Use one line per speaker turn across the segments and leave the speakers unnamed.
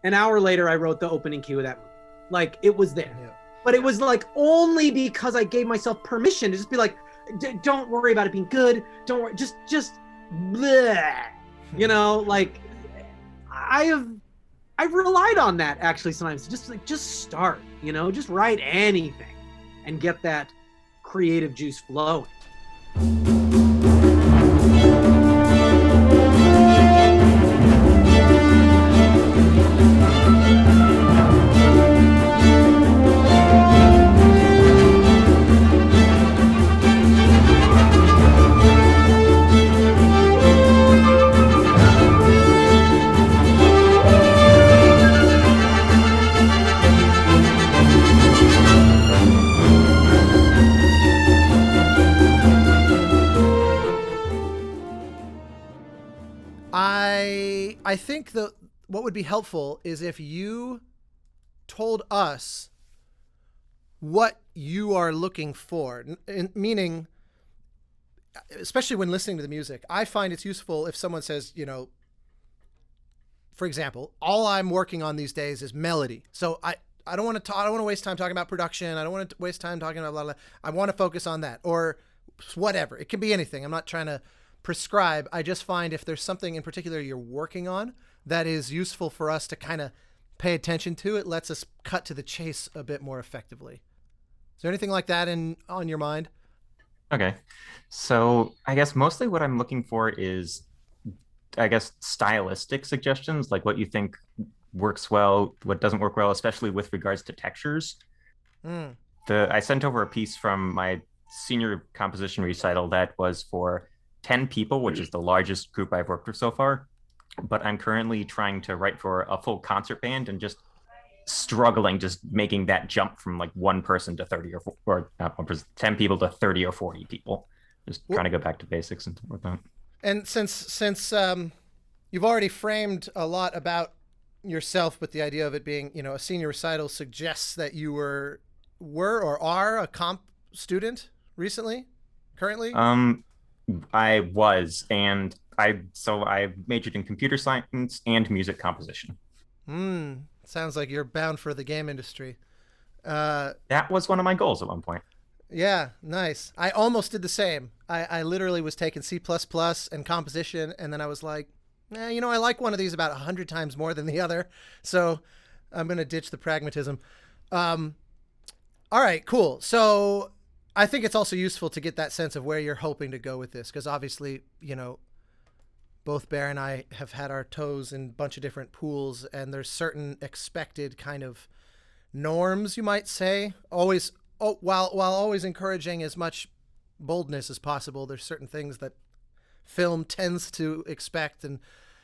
An hour later, I wrote the opening cue of that movie. Like, it was there.
Yeah.
But it was like only because I gave myself permission to just be like, don't worry about it being good. Don't worry, just bleh. You know, like I've relied on that actually sometimes. Just start, you know, just write anything and get that creative juice flowing.
I think what would be helpful is if you told us what you are looking for, meaning, especially when listening to the music, I find it's useful if someone says, you know, for example, all I'm working on these days is melody. So I don't want to waste time talking about production. I don't want to waste time talking about blah, blah. I want to focus on that, or whatever. It can be anything. I'm not trying to prescribe. I just find if there's something in particular you're working on that is useful for us to kind of pay attention to, it lets us cut to the chase a bit more effectively. Is there anything like that on your mind?
Okay. So I guess mostly what I'm looking for is, I guess, stylistic suggestions, like what you think works well, what doesn't work well, especially with regards to textures. I sent over a piece from my senior composition recital that was for 10 people, which is the largest group I've worked with so far. But I'm currently trying to write for a full concert band and just struggling, just making that jump from like one person to 30 or not one person, 10 people to 30 or 40 people. Just trying to go back to basics and work on.
And since you've already framed a lot about yourself with the idea of it being, you know, a senior recital suggests that you were or are a comp student currently?
I was, and I majored in computer science and music composition.
Sounds like you're bound for the game industry.
That was one of my goals at one point.
Yeah, nice. I almost did the same. I literally was taking C++ and composition, and then I was like, you know, I like one of these about 100 times more than the other, so I'm going to ditch the pragmatism. All right, cool. So I think it's also useful to get that sense of where you're hoping to go with this, because obviously, you know, both Bear and I have had our toes in a bunch of different pools, and there's certain expected kind of norms, you might say. While always encouraging as much boldness as possible, there's certain things that film tends to expect, and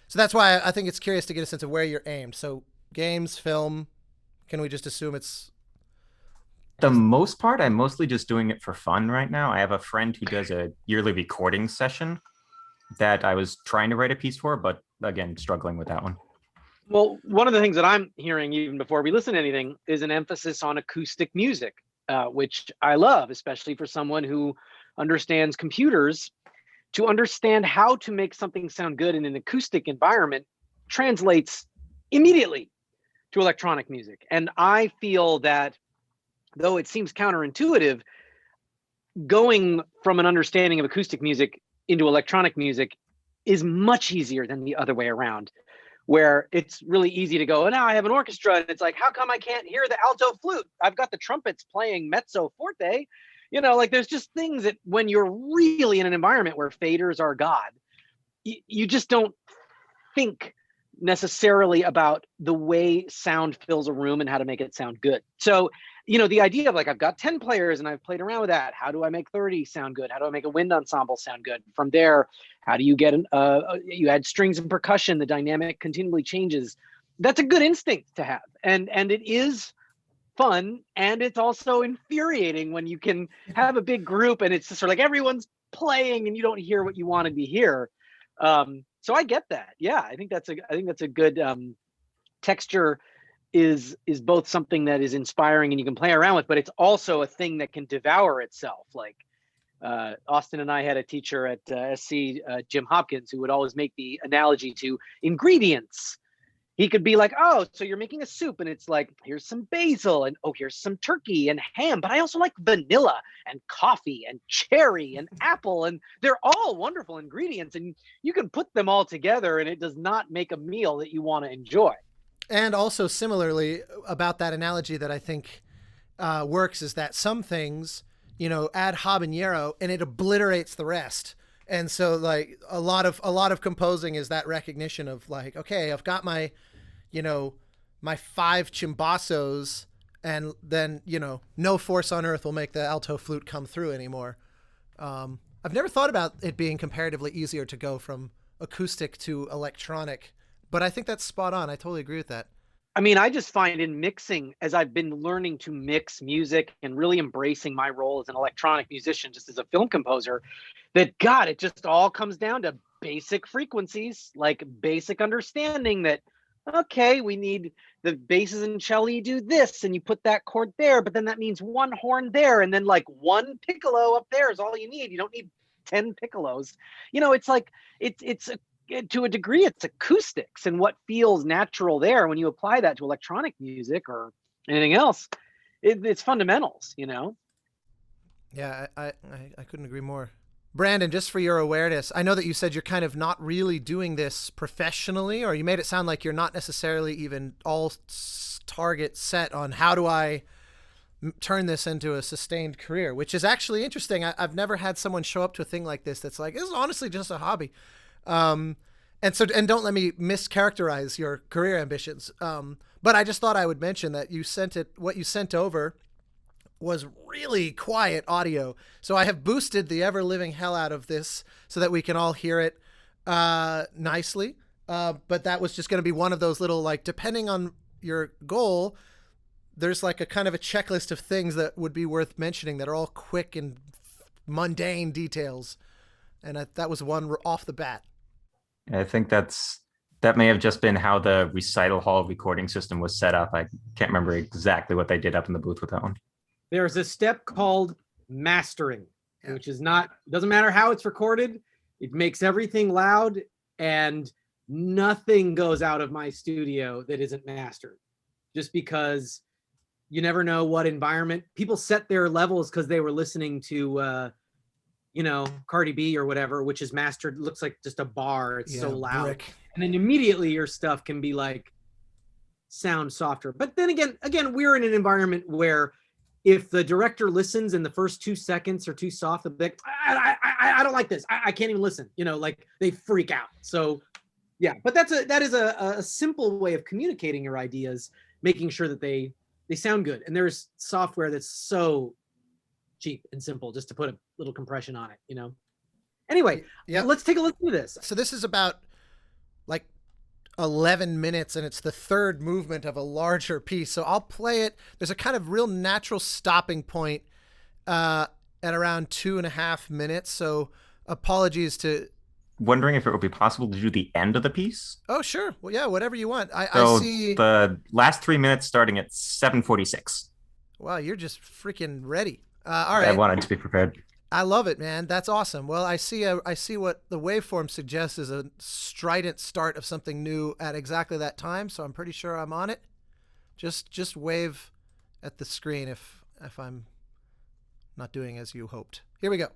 so that's why I think it's curious to get a sense of where you're aimed. So games, film, can we just assume it's...
The most part, I'm mostly just doing it for fun right now. I have a friend who does a yearly recording session that I was trying to write a piece for, but again, struggling with that one.
Well, one of the things that I'm hearing even before we listen to anything is an emphasis on acoustic music, which I love, especially for someone who understands computers. To understand how to make something sound good in an acoustic environment translates immediately to electronic music. And I feel that, though it seems counterintuitive, going from an understanding of acoustic music into electronic music is much easier than the other way around, where it's really easy to go, oh, now I have an orchestra, and it's like, how come I can't hear the alto flute? I've got the trumpets playing mezzo forte. You know, like there's just things that when you're really in an environment where faders are God, you just don't think necessarily about the way sound fills a room and how to make it sound good. So, you know, the idea of like, I've got 10 players and I've played around with that. How do I make 30 sound good? How do I make a wind ensemble sound good? From there, how do you get you add strings and percussion, the dynamic continually changes. That's a good instinct to have. And it is fun, and it's also infuriating when you can have a big group and it's just sort of like everyone's playing and you don't hear what you wanted to hear. So I get that. Yeah, I think that's a good texture is both something that is inspiring and you can play around with, but it's also a thing that can devour itself. Like Austin and I had a teacher at SC, Jim Hopkins, who would always make the analogy to ingredients. he could be like, oh, so you're making a soup, and it's like, here's some basil, and oh, here's some turkey and ham, but I also like vanilla and coffee and cherry and apple, and they're all wonderful ingredients, and you can put them all together, and it does not make a meal that you want to enjoy.
And also similarly about that analogy that I think works is that some things, you know, add habanero and it obliterates the rest. And so like a lot of composing is that recognition of like, okay, I've got my, you know, my 5 chimbassos, and then, you know, no force on earth will make the alto flute come through anymore. I've never thought about it being comparatively easier to go from acoustic to electronic, but I think that's spot on. I totally agree with that.
I mean, I just find in mixing, as I've been learning to mix music and really embracing my role as an electronic musician, just as a film composer, that God, it just all comes down to basic frequencies, like basic understanding that, okay, we need the basses and cello, you do this and you put that chord there, but then that means one horn there, and then like one piccolo up there is all you need. You don't need 10 piccolos. You know, it's like, it's to a degree, it's acoustics and what feels natural there. When you apply that to electronic music or anything else, it's fundamentals, you know?
Yeah, I couldn't agree more. Brandon, just for your awareness, I know that you said you're kind of not really doing this professionally, or you made it sound like you're not necessarily even all target set on how do I turn this into a sustained career, which is actually interesting. I've never had someone show up to a thing like this that's like, this is honestly just a hobby. And don't let me mischaracterize your career ambitions. But I just thought I would mention that what you sent over was really quiet audio. So I have boosted the ever living hell out of this so that we can all hear it, nicely. But that was just going to be one of those little, like, depending on your goal, there's like a kind of a checklist of things that would be worth mentioning that are all quick and mundane details. And that was one off the bat.
I think that may have just been how the recital hall recording system was set up. I can't remember exactly what they did up in the booth with that one.
There's a step called mastering, which is doesn't matter how it's recorded. It makes everything loud, and nothing goes out of my studio that isn't mastered, just because you never know what environment people set their levels, because they were listening to, you know, Cardi B or whatever, which is mastered, looks like just a bar. It's so loud. Brick. And then immediately your stuff can be like sound softer. But then again, we're in an environment where if the director listens and the first 2 seconds are too soft, they'll be like, I don't like this. I can't even listen. You know, like they freak out. So yeah, but that is a simple way of communicating your ideas, making sure that they sound good. And there's software that's so cheap and simple just to put a little compression on it, you know? Anyway, let's take a look at this.
So this is about like 11 minutes, and it's the third movement of a larger piece. So I'll play it. There's a kind of real natural stopping point at around 2.5 minutes. So apologies to...
Wondering if it would be possible to do the end of the piece?
Oh, sure. Well, yeah, whatever you want. I see...
the last 3 minutes starting at 7:46.
Wow, you're just freaking ready. All right.
I wanted to be prepared.
I love it, man. That's awesome. Well, I see what the waveform suggests is a strident start of something new at exactly that time, so I'm pretty sure I'm on it. Just wave at the screen if I'm not doing as you hoped. Here we go.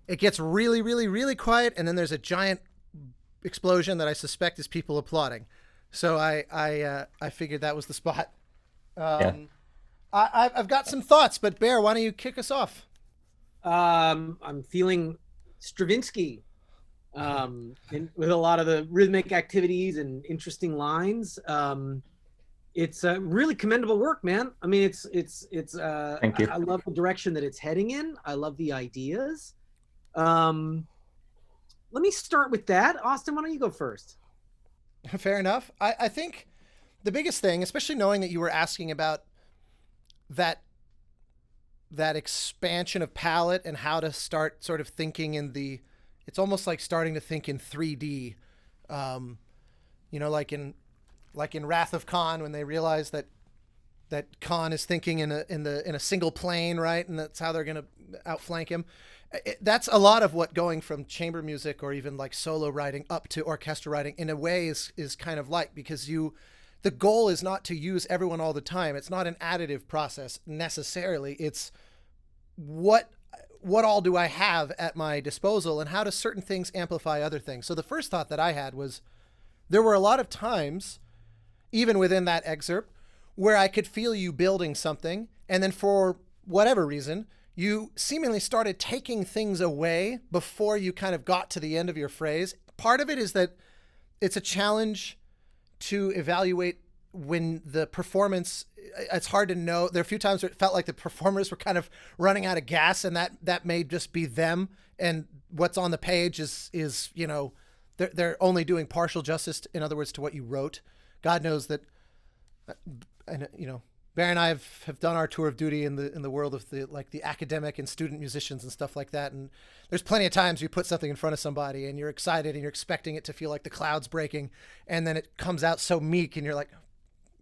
It gets really, really, really quiet, and then there's a giant explosion that I suspect is people applauding. So I figured that was the spot.
Yeah.
I've got some thoughts, but Bear, why don't you kick us off?
I'm feeling Stravinsky with a lot of the rhythmic activities and interesting lines. It's a really commendable work, man. I mean, it's
Thank you.
I love the direction that it's heading in. I love the ideas. Let me start with that. Austin, why don't you go first?
Fair enough. I think the biggest thing, especially knowing that you were asking about that expansion of palette and how to start sort of thinking in the, it's almost like starting to think in 3D, you know, like in Wrath of Khan, when they realize that Khan is thinking in a single plane, right? And that's how they're going to outflank him. That's a lot of what going from chamber music or even like solo writing up to orchestral writing in a way is kind of like, because the goal is not to use everyone all the time. It's not an additive process necessarily. It's what all do I have at my disposal, and how do certain things amplify other things? So the first thought that I had was, there were a lot of times, even within that excerpt, where I could feel you building something, and then for whatever reason, you seemingly started taking things away before you kind of got to the end of your phrase. Part of it is that it's a challenge to evaluate when the performance, it's hard to know. There are a few times where it felt like the performers were kind of running out of gas, and that may just be them, and what's on the page is you know, they're only doing partial justice, in other words, to what you wrote. God knows that, and you know, Bear and I have done our tour of duty in the world of the academic and student musicians and stuff like that. And there's plenty of times you put something in front of somebody and you're excited and you're expecting it to feel like the clouds breaking, and then it comes out so meek, and you're like,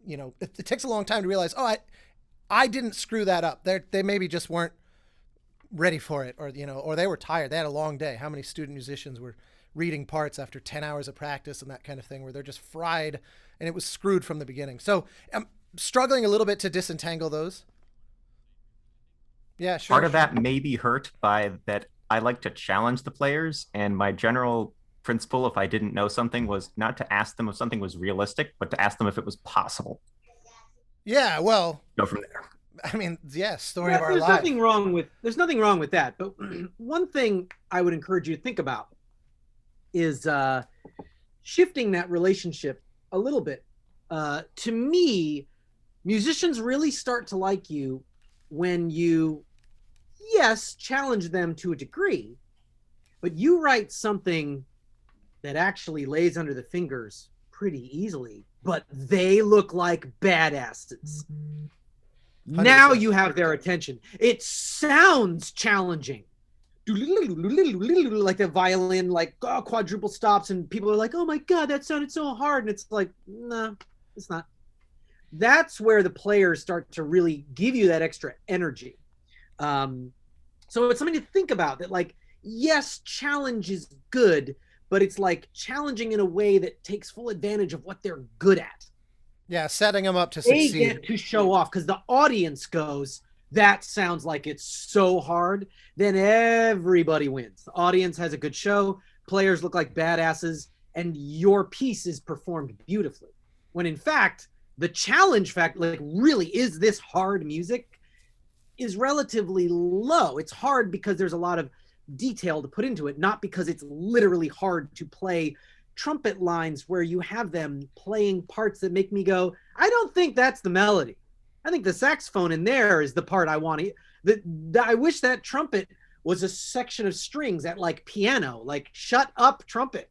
you know, it takes a long time to realize, oh, I didn't screw that up. They maybe just weren't ready for it, or, you know, or they were tired. They had a long day. How many student musicians were reading parts after 10 hours of practice and that kind of thing, where they're just fried and it was screwed from the beginning. So struggling a little bit to disentangle those. Yeah, sure.
Part of that may be hurt by that I like to challenge the players, and my general principle, if I didn't know something, was not to ask them if something was realistic, but to ask them if it was possible.
Yeah, well,
Go from there.
I mean, yeah, story of our
There's
lives.
there's nothing wrong with that. But one thing I would encourage you to think about is shifting that relationship a little bit. To me, musicians really start to like you when you, yes, challenge them to a degree, but you write something that actually lays under the fingers pretty easily, but they look like badasses. 100%. Now you have their attention. It sounds challenging. Like the violin, like quadruple stops, and people are like, oh my God, that sounded so hard. And it's like, nah, it's not. That's where the players start to really give you that extra energy. So it's something to think about, that like, yes, challenge is good, but it's like challenging in a way that takes full advantage of what they're good at.
Yeah, setting them up to succeed. They
get to show off, because the audience goes, that sounds like it's so hard. Then everybody wins. The audience has a good show. Players look like badasses, and your piece is performed beautifully. When in fact, the challenge factor, like, really, is this hard music, is relatively low. It's hard because there's a lot of detail to put into it, not because it's literally hard to play trumpet lines where you have them playing parts that make me go, I don't think that's the melody. I think the saxophone in there is the part I want to. I wish that trumpet was a section of strings at like piano, like shut up trumpet.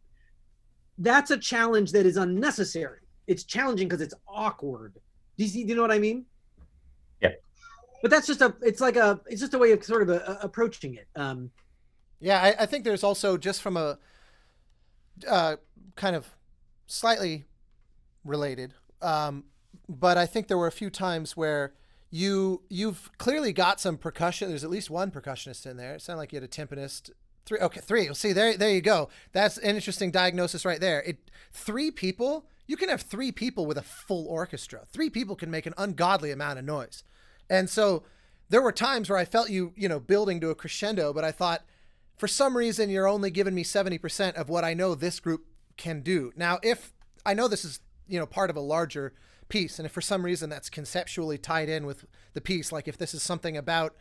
That's a challenge that is unnecessary. It's challenging because it's awkward. Do you know what I mean?
Yeah.
But that's just it's just a way of sort of approaching it.
Yeah, I think there's also, just from a kind of slightly related, but I think there were a few times where you've clearly got some percussion. There's at least one percussionist in there. It sounded like you had a timpanist. Three. Well, see, there you go. That's an interesting diagnosis right there. Three people. You can have three people with a full orchestra. Three people can make an ungodly amount of noise. And so there were times where I felt you building to a crescendo, but I thought, for some reason, you're only giving me 70% of what I know this group can do. Now, if I know this is, part of a larger piece, and if for some reason that's conceptually tied in with the piece, like if this is something about,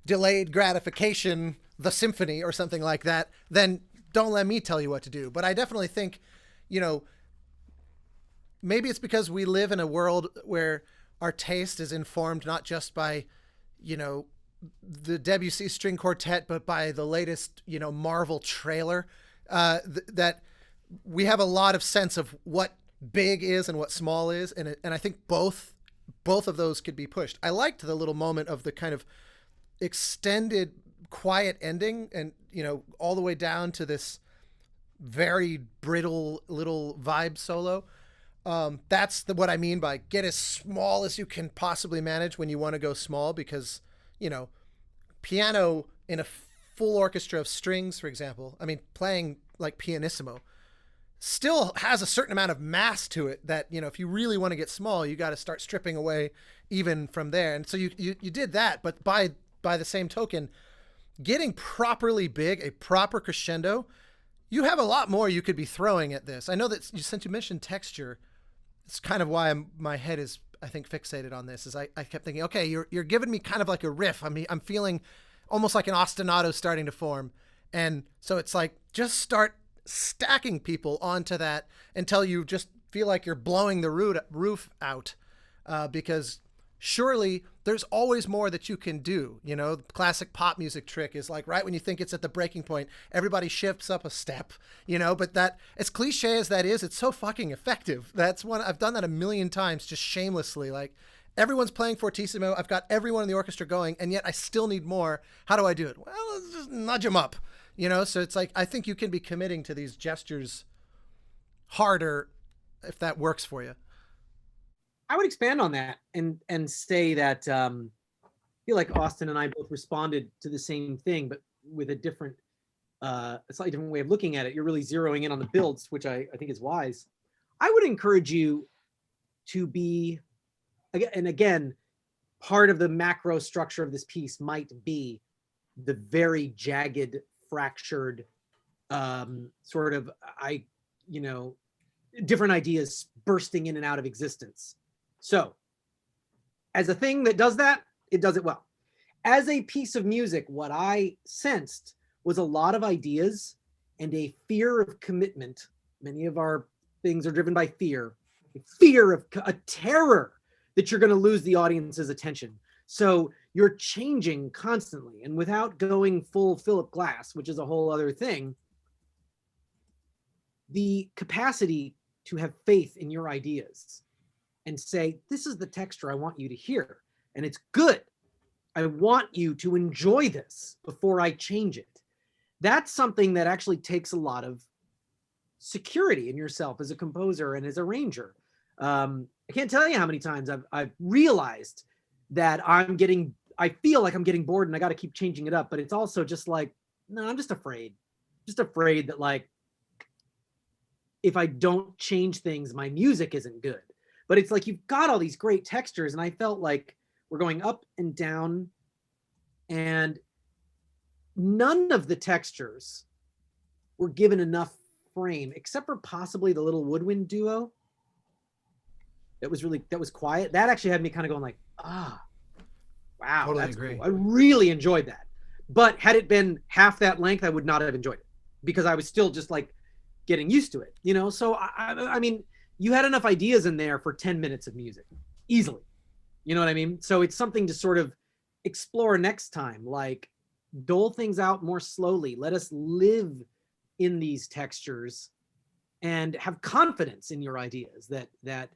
delayed gratification, the symphony or something like that, then don't let me tell you what to do. But I definitely think, maybe it's because we live in a world where our taste is informed not just by, the Debussy string quartet, but by the latest, Marvel trailer, that we have a lot of sense of what big is and what small is. And I think both of those could be pushed. I liked the little moment of the kind of extended quiet ending, and, all the way down to this very brittle little vibe solo. That's what I mean by get as small as you can possibly manage when you want to go small, because, piano in a full orchestra of strings, for example, I mean, playing like pianissimo still has a certain amount of mass to it that, if you really want to get small, you got to start stripping away even from there. And so you did that, but by the same token, getting properly big, a proper crescendo, you have a lot more you could be throwing at this. I know that since you mentioned texture, it's kind of why my head is, I think, fixated on this, is I kept thinking, okay, you're giving me kind of like a riff. I mean, I'm feeling almost like an ostinato starting to form. And so it's like, just start stacking people onto that until you just feel like you're blowing the roof out, because surely there's always more that you can do. The classic pop music trick is like, right when you think it's at the breaking point, everybody shifts up a step, but that, as cliche as that is, it's so fucking effective. That's one, I've done that a million times, just shamelessly. Like, everyone's playing fortissimo, I've got everyone in the orchestra going, and yet I still need more. How do I do it? Well, let's just nudge them up, so it's like, I think you can be committing to these gestures harder if that works for you.
I would expand on that and say that I feel like Austin and I both responded to the same thing, but with a slightly different way of looking at it. You're really zeroing in on the builds, which I think is wise. I would encourage you to be, and again, part of the macro structure of this piece might be the very jagged, fractured, sort of, different ideas bursting in and out of existence. So, as a thing that does that, it does it well. As a piece of music, what I sensed was a lot of ideas and a fear of commitment. Many of our things are driven by fear. A terror that you're going to lose the audience's attention. So you're changing constantly, and without going full Philip Glass, which is a whole other thing, the capacity to have faith in your ideas and say, this is the texture I want you to hear, and it's good. I want you to enjoy this before I change it. That's something that actually takes a lot of security in yourself as a composer and as a arranger. I can't tell you how many times I've realized that I feel like I'm getting bored and I got to keep changing it up, but it's also just like, no, I'm just afraid that like, if I don't change things, my music isn't good. But it's like, you've got all these great textures, and I felt like we're going up and down, and none of the textures were given enough frame, except for possibly the little woodwind duo. That was quiet. That actually had me kind of going like, wow,
Totally
that's
agree.
cool. I really enjoyed that. But had it been half that length, I would not have enjoyed it, because I was still just like getting used to it, you know? So I mean, you had enough ideas in there for 10 minutes of music easily. You know what I mean? So it's something to sort of explore next time, like dole things out more slowly. Let us live in these textures and have confidence in your ideas that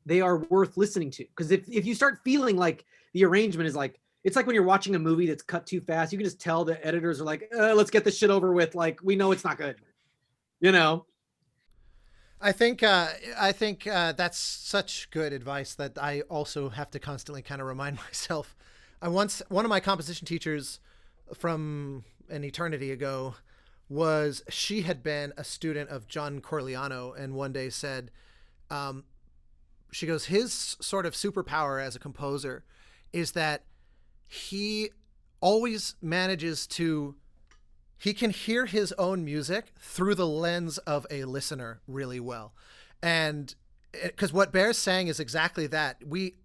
they are worth listening to. Because if you start feeling like the arrangement is like, it's like when you're watching a movie that's cut too fast, you can just tell the editors are like, let's get this shit over with. Like, we know it's not good, you know?
I think that's such good advice that I also have to constantly kind of remind myself. One of my composition teachers from an eternity ago she had been a student of John Corigliano, and one day said, she goes, his sort of superpower as a composer is that he always manages to, he can hear his own music through the lens of a listener really well. And because what Bear's saying is exactly that. We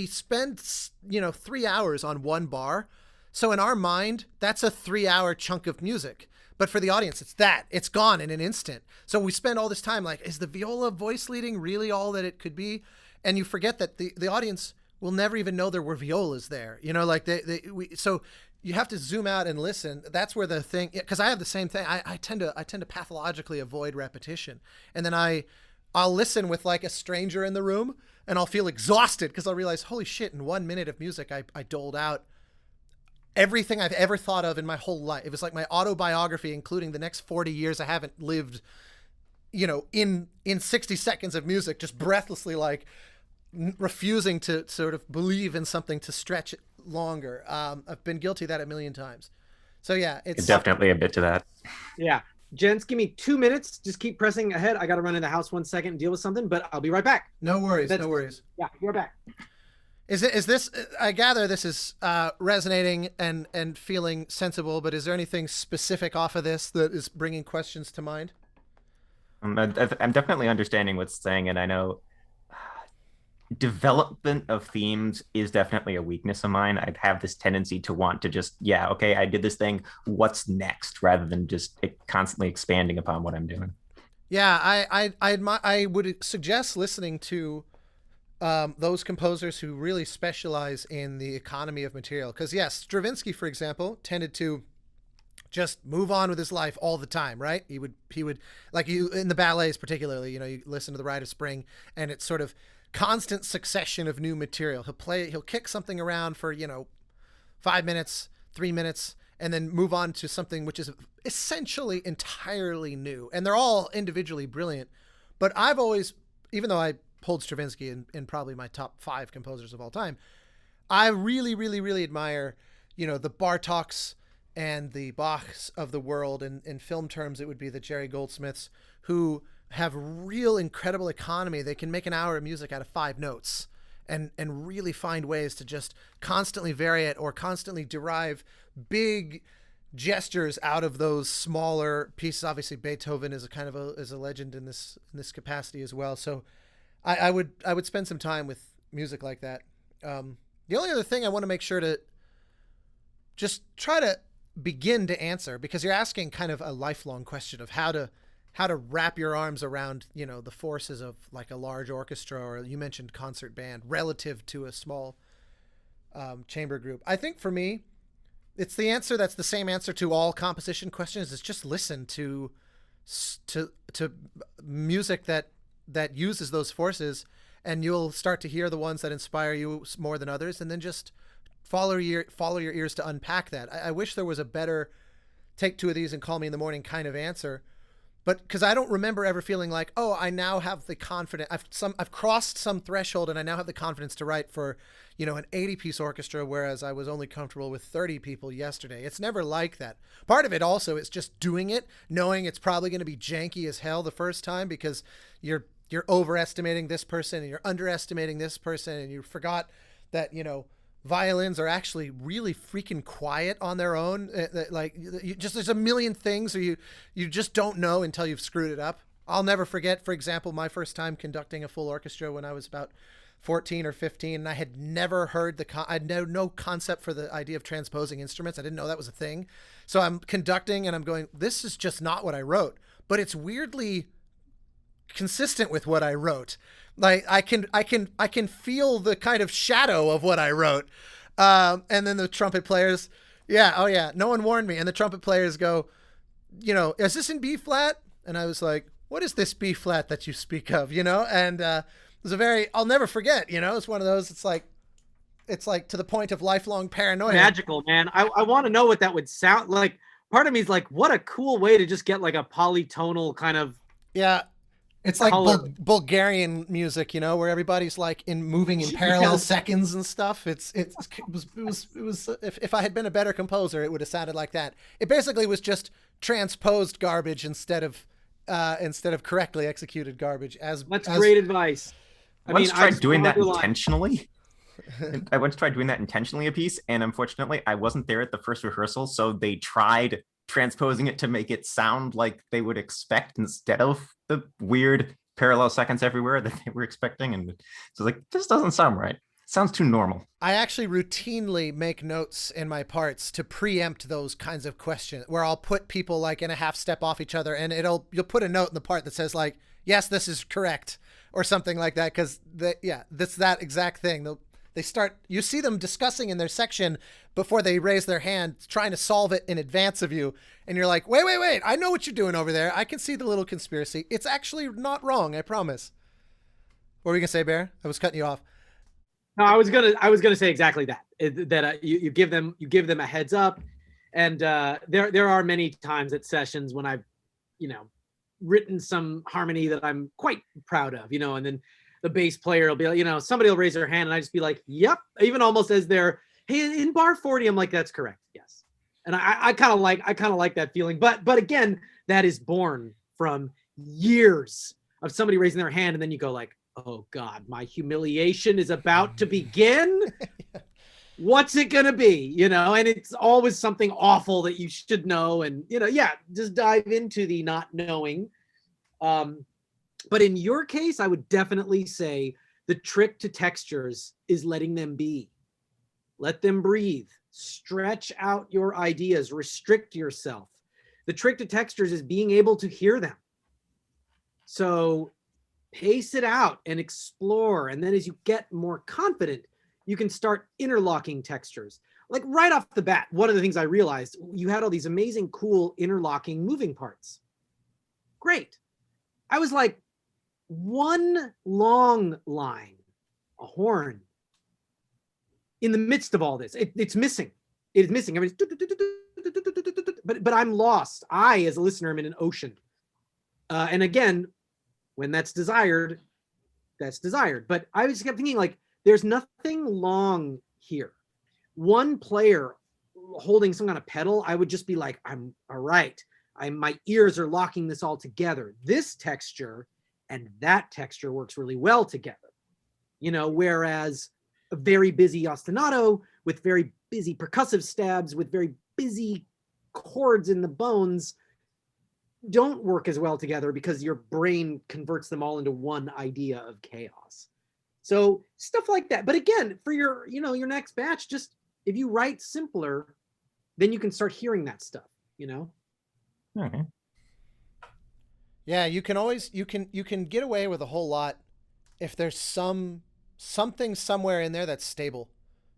spend, 3 hours on one bar. So in our mind, that's a 3-hour chunk of music. But for the audience, it's gone in an instant. So we spend all this time like, is the viola voice leading really all that it could be? And you forget that the audience will never even know there were violas there. Like so you have to zoom out and listen. That's where the thing, because I have the same thing. I tend to pathologically avoid repetition. And then I'll listen with like a stranger in the room, and I'll feel exhausted because I'll realize, holy shit, in 1 minute of music, I doled out everything I've ever thought of in my whole life. It was like my autobiography, including the next 40 years I haven't lived, in 60 seconds of music, just breathlessly, like refusing to sort of believe in something to stretch it longer. I've been guilty of that a million times. So yeah, it's
definitely a bit to that.
Yeah. Gents, give me 2 minutes. Just keep pressing ahead. I got to run in the house 1 second and deal with something, but I'll be right back.
No worries. No worries.
Yeah, you're back.
Is this, I gather this is resonating and feeling sensible, but is there anything specific off of this that is bringing questions to mind?
I'm definitely understanding what's saying, and I know development of themes is definitely a weakness of mine. I'd have this tendency to want to just, okay, I did this thing, what's next, rather than just constantly expanding upon what I'm doing.
Yeah, I would suggest listening to those composers who really specialize in the economy of material. Because yes, Stravinsky, for example, tended to just move on with his life all the time, right? He would like you in the ballets particularly, you listen to The Rite of Spring, and it's sort of constant succession of new material. He'll kick something around for 5 minutes, 3 minutes, and then move on to something which is essentially entirely new. And they're all individually brilliant, but I've always, even though I hold Stravinsky in probably my top 5 composers of all time, I really, really, really admire the Bartoks and the Bachs of the world. And in film terms, it would be the Jerry Goldsmiths, who have real incredible economy. They can make an hour of music out of 5 notes and really find ways to just constantly vary it or constantly derive big gestures out of those smaller pieces. Obviously Beethoven is a legend in this capacity as well. So I would spend some time with music like that. The only other thing I want to make sure to just try to begin to answer, because you're asking kind of a lifelong question of how to how to wrap your arms around, you know, the forces of like a large orchestra, or you mentioned concert band, relative to a small chamber group. I think for me, it's the answer that's the same answer to all composition questions, is just listen to music that uses those forces, and you'll start to hear the ones that inspire you more than others, and then just follow your ears to unpack that. I wish there was a better take two of these and call me in the morning kind of answer, but because I don't remember ever feeling like, oh, I now have the confidence, I've crossed some threshold and I now have the confidence to write for, you know, an 80-piece orchestra, whereas I was only comfortable with 30 people yesterday. It's never like that. Part of it also is just doing it, knowing it's probably going to be janky as hell the first time, because you're overestimating this person and you're underestimating this person, and you forgot that, you know, violins are actually really freaking quiet on their own. Like, there's a million things, or you just don't know until you've screwed it up. I'll never forget, for example, my first time conducting a full orchestra when I was about 14 or 15, and I had never heard I had no concept for the idea of transposing instruments. I didn't know that was a thing. So I'm conducting and I'm going, this is just not what I wrote, but it's weirdly consistent with what I wrote. Like I can feel the kind of shadow of what I wrote. And then the trumpet players, no one warned me. And the trumpet players go, you know, is this in B flat? And I was like, what is this B flat that you speak of? You know? And, it was I'll never forget, you know, it's one of those, it's like to the point of lifelong paranoia.
Magical, man. I want to know what that would sound like. Part of me is like, what a cool way to just get like a polytonal kind of.
Yeah. It's like Bulgarian music, you know, where everybody's like moving in parallel seconds and stuff. It was if I had been a better composer, it would have sounded like that. It basically was just transposed garbage instead of correctly executed garbage. That's
great advice.
I once tried doing that intentionally. I once tried doing that intentionally a piece, and unfortunately, I wasn't there at the first rehearsal, so they tried transposing it to make it sound like they would expect instead of the weird parallel seconds everywhere that they were expecting, and so like, this doesn't sound right. It sounds too normal.
I actually routinely make notes in my parts to preempt those kinds of questions, where I'll put people like in a half step off each other, and you'll put a note in the part that says like, yes, this is correct, or something like that, because that's that exact thing. You see them discussing in their section before they raise their hand, trying to solve it in advance of you. And you're like, wait, I know what you're doing over there. I can see the little conspiracy. It's actually not wrong, I promise. What were you gonna say, Bear? I was cutting you off.
No, I was gonna say exactly that. You give them a heads up, and there are many times at sessions when I've, you know, written some harmony that I'm quite proud of, you know, and then the bass player will be like, you know, somebody will raise their hand and I just be like, yep, even almost as they're, hey, in bar 40, I'm like, that's correct. Yes. And I kind of like that feeling. But again, that is born from years of somebody raising their hand. And then you go like, oh God, my humiliation is about to begin. What's it going to be? You know, and it's always something awful that you should know. And, you know, just dive into the not knowing. But in your case, I would definitely say the trick to textures is letting them be. Let them breathe. Stretch out your ideas. Restrict yourself. The trick to textures is being able to hear them. So pace it out and explore. And then as you get more confident, you can start interlocking textures. Like right off the bat, one of the things I realized, you had all these amazing, cool interlocking moving parts. Great. I was like, one long line, a horn, in the midst of all this, it's missing. It is missing. I mean, but I'm lost. I, as a listener, am in an ocean. And again, when that's desired, that's desired. But I just kept thinking, like, there's nothing long here. One player holding some kind of pedal, I would just be like, I'm all right. My ears are locking this all together. This texture and that texture works really well together, you know, whereas a very busy ostinato with very busy percussive stabs with very busy chords in the bones don't work as well together because your brain converts them all into one idea of chaos. So stuff like that. But again, for your next batch, just if you write simpler, then you can start hearing that stuff, you know?
Okay.
Yeah, you can always you can get away with a whole lot if there's something somewhere in there that's stable.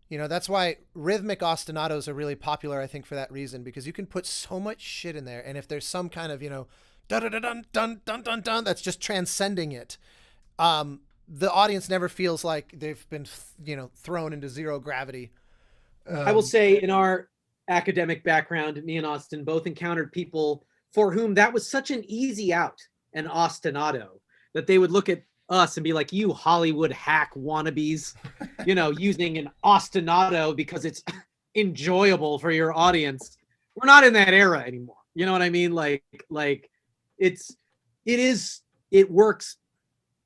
You know, that's why rhythmic ostinatos are really popular, I think, for that reason, because you can put so much shit in there, and if there's some kind of, you know, dun dun dun dun dun dun dun that's just transcending it, the audience never feels like they've been, you know, thrown into zero gravity.
I will say, in our academic background, me and Austin both encountered people for whom that was such an easy out, an ostinato, that they would look at us and be like, you Hollywood hack wannabes, you know, using an ostinato because it's enjoyable for your audience. We're not in that era anymore. You know what I mean? Like it works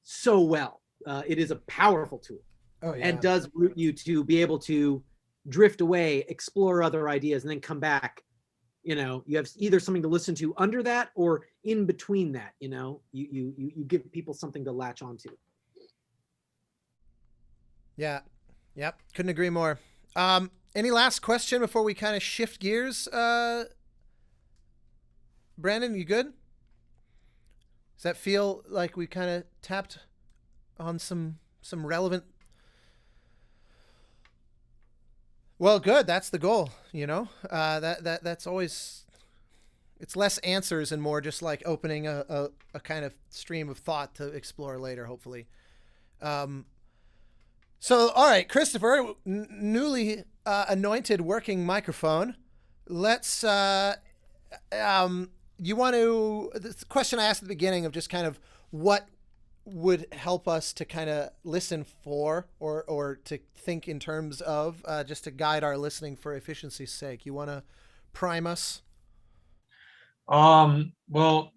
so well. It is a powerful tool.
Oh, yeah.
And does root you to be able to drift away, explore other ideas, and then come back. You know, you have either something to listen to under that or in between that. You know, you give people something to latch onto.
Yeah. Yep. Couldn't agree more. Any last question before we kind of shift gears? Brandon, you good? Does that feel like we kind of tapped on some relevant? Well, good. That's the goal, you know. That's always, it's less answers and more just like opening a kind of stream of thought to explore later, hopefully. So, all right, Christopher, newly anointed working microphone. Let's. You want to? The question I asked at the beginning of just kind of what would help us to kind of listen for or to think in terms of just to guide our listening for efficiency's sake. You want to prime us?
Well,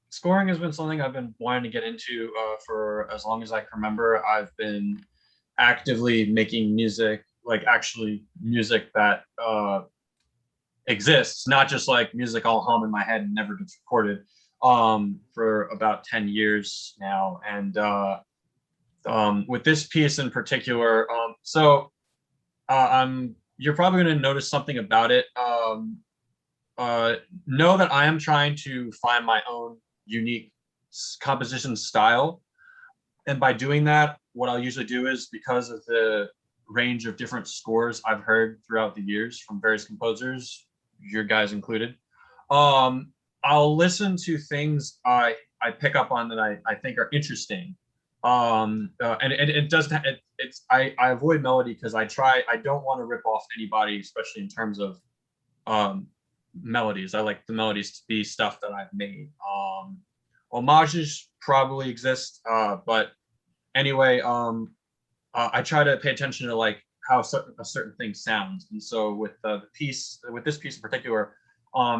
scoring has been something I've been wanting to get into for as long as I can remember. I've been actively making music, like actually music that exists, not just like music I'll hum in my head and never gets recorded, for about 10 years now. And with this piece in particular, you're probably going to notice something about it. Know that I am trying to find my own unique composition style. And by doing that, what I'll usually do is, because of the range of different scores I've heard throughout the years from various composers, your guys included, I'll listen to things I pick up on that I think are interesting. And it doesn't, I avoid melody because I don't want to rip off anybody, especially in terms of melodies. I like the melodies to be stuff that I've made. Homages probably exist, but anyway, I try to pay attention to like how a certain thing sounds. And so with this piece in particular,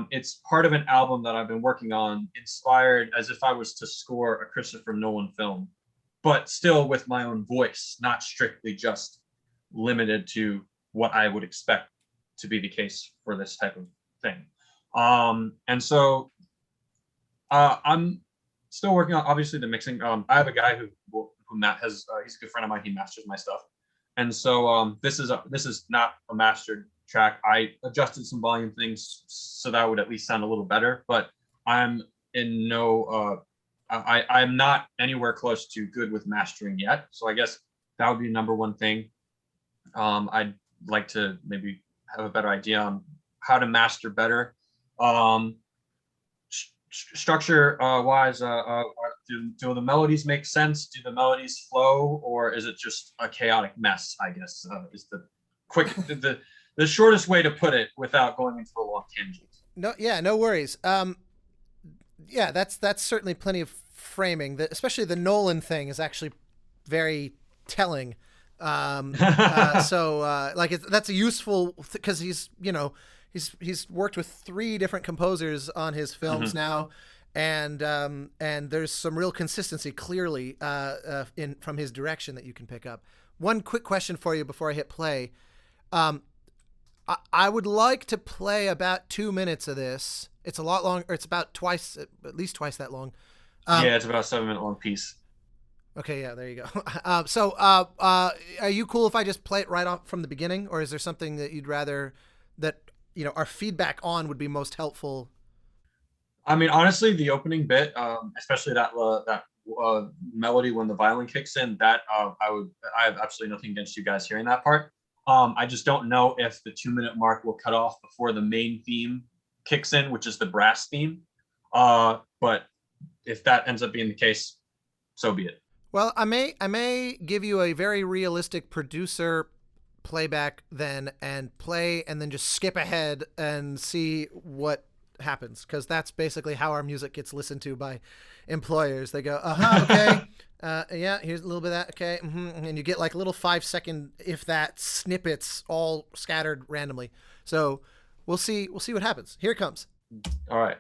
it's part of an album that I've been working on, inspired as if I was to score a Christopher Nolan film, but still with my own voice, not strictly just limited to what I would expect to be the case for this type of thing. And so I'm still working on, obviously, the mixing. I have a guy who Matt has, he's a good friend of mine. He masters my stuff. And so this is not a mastered track. I adjusted some volume things so that would at least sound a little better, but I'm in no, I'm not anywhere close to good with mastering yet. So I guess that would be number one thing. I'd like to maybe have a better idea on how to master better. Structure wise, do the melodies make sense? Do the melodies flow, or is it just a chaotic mess? I guess is the quick the shortest way to put it without going into a long tangent.
No worries. Yeah, that's certainly plenty of framing. Especially the Nolan thing is actually very telling. That's a useful because he's worked with 3 different composers on his films now, and there's some real consistency clearly from his direction that you can pick up. One quick question for you before I hit play. I would like to play about 2 minutes of this. It's a lot long, or it's about at least twice that long.
Yeah, it's about a 7-minute long piece.
Okay, yeah, there you go. So are you cool if I just play it right off from the beginning, or is there something that you'd rather that our feedback on would be most helpful?
I mean, honestly, the opening bit, especially that melody when the violin kicks in, that I have absolutely nothing against you guys hearing that part. I just don't know if the 2-minute mark will cut off before the main theme kicks in, which is the brass theme. But if that ends up being the case, so be it.
Well, I may give you a very realistic producer playback then, and play and then just skip ahead and see what happens, because that's basically how our music gets listened to by employers. They go, okay, yeah, here's a little bit of that, okay, and you get like little 5-second, if that, snippets all scattered randomly. So we'll see what happens. Here it comes.
All right.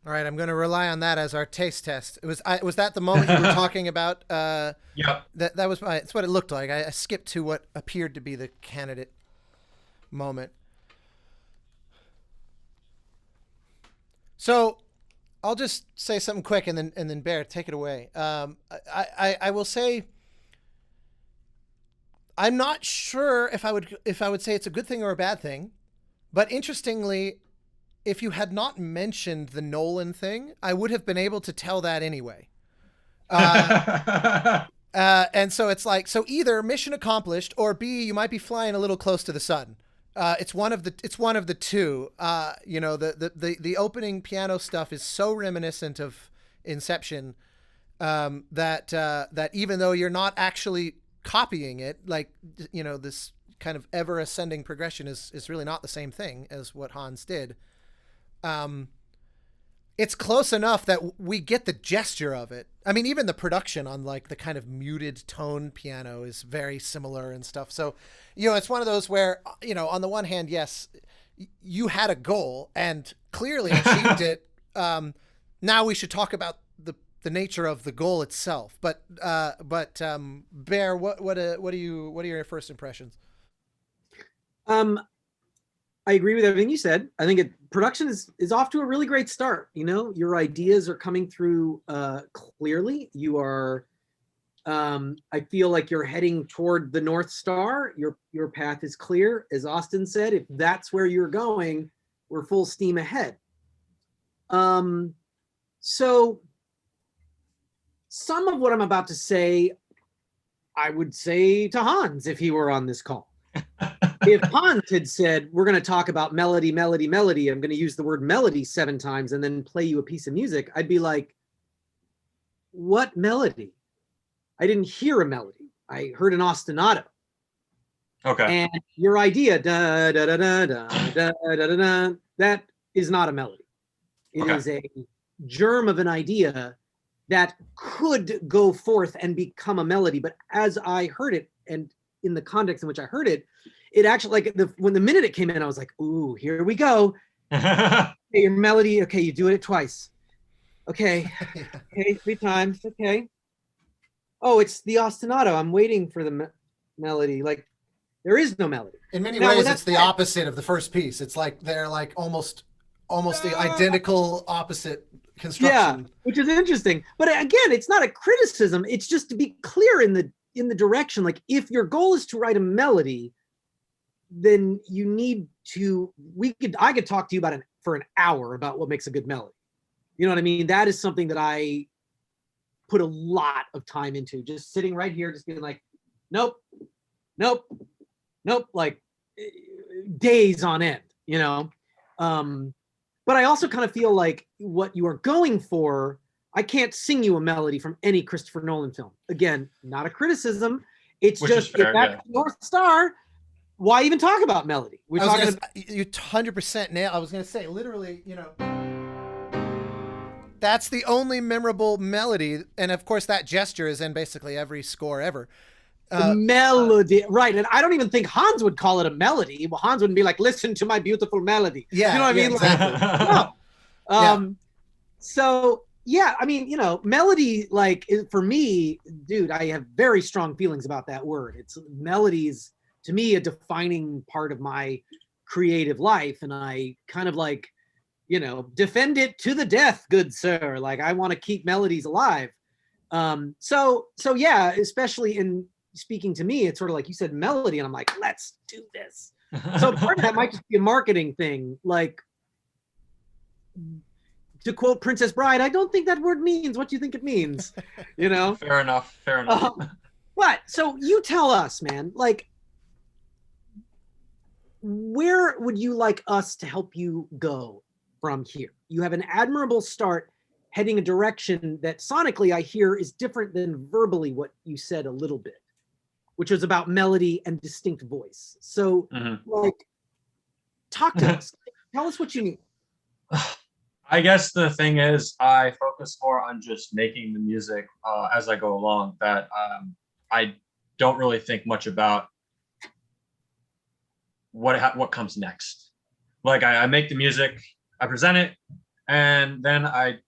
All right, I'm going to rely on that as our taste test. Was that the moment you were talking about?
Yep.
That was that's what it looked like. I skipped to what appeared to be the candidate moment. So I'll just say something quick, and then Bear, take it away. I will say I'm not sure if I would say it's a good thing or a bad thing, but interestingly, if you had not mentioned the Nolan thing, I would have been able to tell that anyway. And so it's like, so either mission accomplished, or B, you might be flying a little close to the sun. It's one of the two. You know, the opening piano stuff is so reminiscent of Inception that even though you're not actually copying it, like, you know, this kind of ever ascending progression is really not the same thing as what Hans did. It's close enough that we get the gesture of it. I mean, even the production on like the kind of muted tone piano is very similar and stuff. So, you know, it's one of those where, you know, on the one hand, yes, you had a goal and clearly achieved it. Now we should talk about the nature of the goal itself. But Bear, what are your first impressions?
I agree with everything you said. I think production is off to a really great start. You know, your ideas are coming through clearly. You are, I feel like you're heading toward the North Star. Your path is clear. As Austin said, if that's where you're going, we're full steam ahead. So some of what I'm about to say, I would say to Hans if he were on this call. If Hans had said, we're going to talk about melody, melody, melody, I'm going to use the word melody 7 times and then play you a piece of music, I'd be like, what melody? I didn't hear a melody. I heard an ostinato.
Okay.
And your idea, da, da, da, da, da, da, da, da, da, that is not a melody. It is a germ of an idea that could go forth and become a melody. But as I heard it, and in the context in which I heard it, it actually, like, when the minute it came in, I was like, ooh, here we go. Okay, your melody, okay, you do it twice. Okay, okay, 3 times, okay. Oh, it's the ostinato. I'm waiting for the melody. Like, there is no melody.
In many ways, it's the opposite of the first piece. It's like they're like almost the identical opposite construction.
Yeah, which is interesting. But again, it's not a criticism. It's just to be clear in the direction. Like, if your goal is to write a melody, then you need to. I could talk to you about for an hour about what makes a good melody. You know what I mean? That is something that I put a lot of time into. Just sitting right here, just being like, nope, nope, nope, like days on end. You know. But I also kind of feel like what you are going for, I can't sing you a melody from any Christopher Nolan film. Again, not a criticism. It's
Which
just,
fair,
if that's North Star, why even talk about melody?
You 100% nail. I was going to say, literally, you know, that's the only memorable melody. And of course, that gesture is in basically every score ever.
Melody, right? And I don't even think Hans would call it a melody. Well, Hans wouldn't be like, "Listen to my beautiful melody."
Yeah,
you know what I mean?
Exactly.
Like, no. So yeah, I mean, you know, melody, like, for me, dude, I have very strong feelings about that word. It's melodies to me a defining part of my creative life, and I kind of like, you know, defend it to the death, good sir. Like, I want to keep melodies alive. So yeah, especially in speaking to me, it's sort of like you said, melody, and I'm like, let's do this. So part of that might just be a marketing thing. Like, to quote Princess Bride, I don't think that word means what you think it means. You know?
Fair enough.
But so you tell us, man, like, where would you like us to help you go from here? You have an admirable start heading a direction that sonically I hear is different than verbally what you said a little bit, which was about melody and distinct voice. So, like, talk to us. Tell us what you need.
I guess the thing is, I focus more on just making the music as I go along. That I don't really think much about what comes next. Like, I make the music, I present it, and then I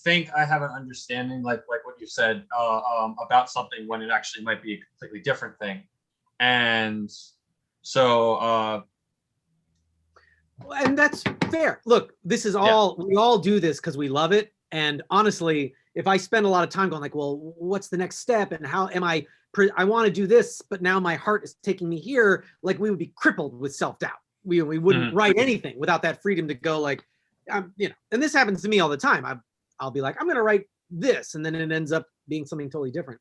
think I have an understanding, like what you said, about something when it actually might be a completely different thing. And so
and that's fair. Look, this is all, we all do this because we love it. And honestly, if I spend a lot of time going like, well, what's the next step? And how am I want to do this, but now my heart is taking me here. Like, we would be crippled with self-doubt. We wouldn't write anything without that freedom to go like, you know, and this happens to me all the time. I'll be like, I'm going to write this. And then it ends up being something totally different.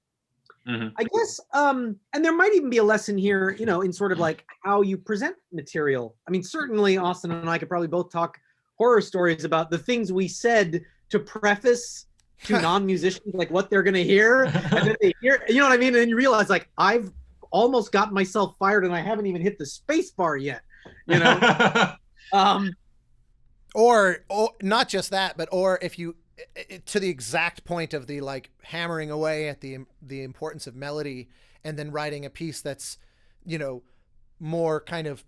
I guess, and there might even be a lesson here, you know, in sort of like how you present material. I mean, certainly Austin and I could probably both talk horror stories about the things we said to preface to non-musicians, like what they're going to hear. And then they hear, you know what I mean? And then you realize, like, I've almost gotten myself fired and I haven't even hit the space bar yet, you know?
Or not just that, but or if you, to the exact point of the like hammering away at the importance of melody and then writing a piece that's, you know, more kind of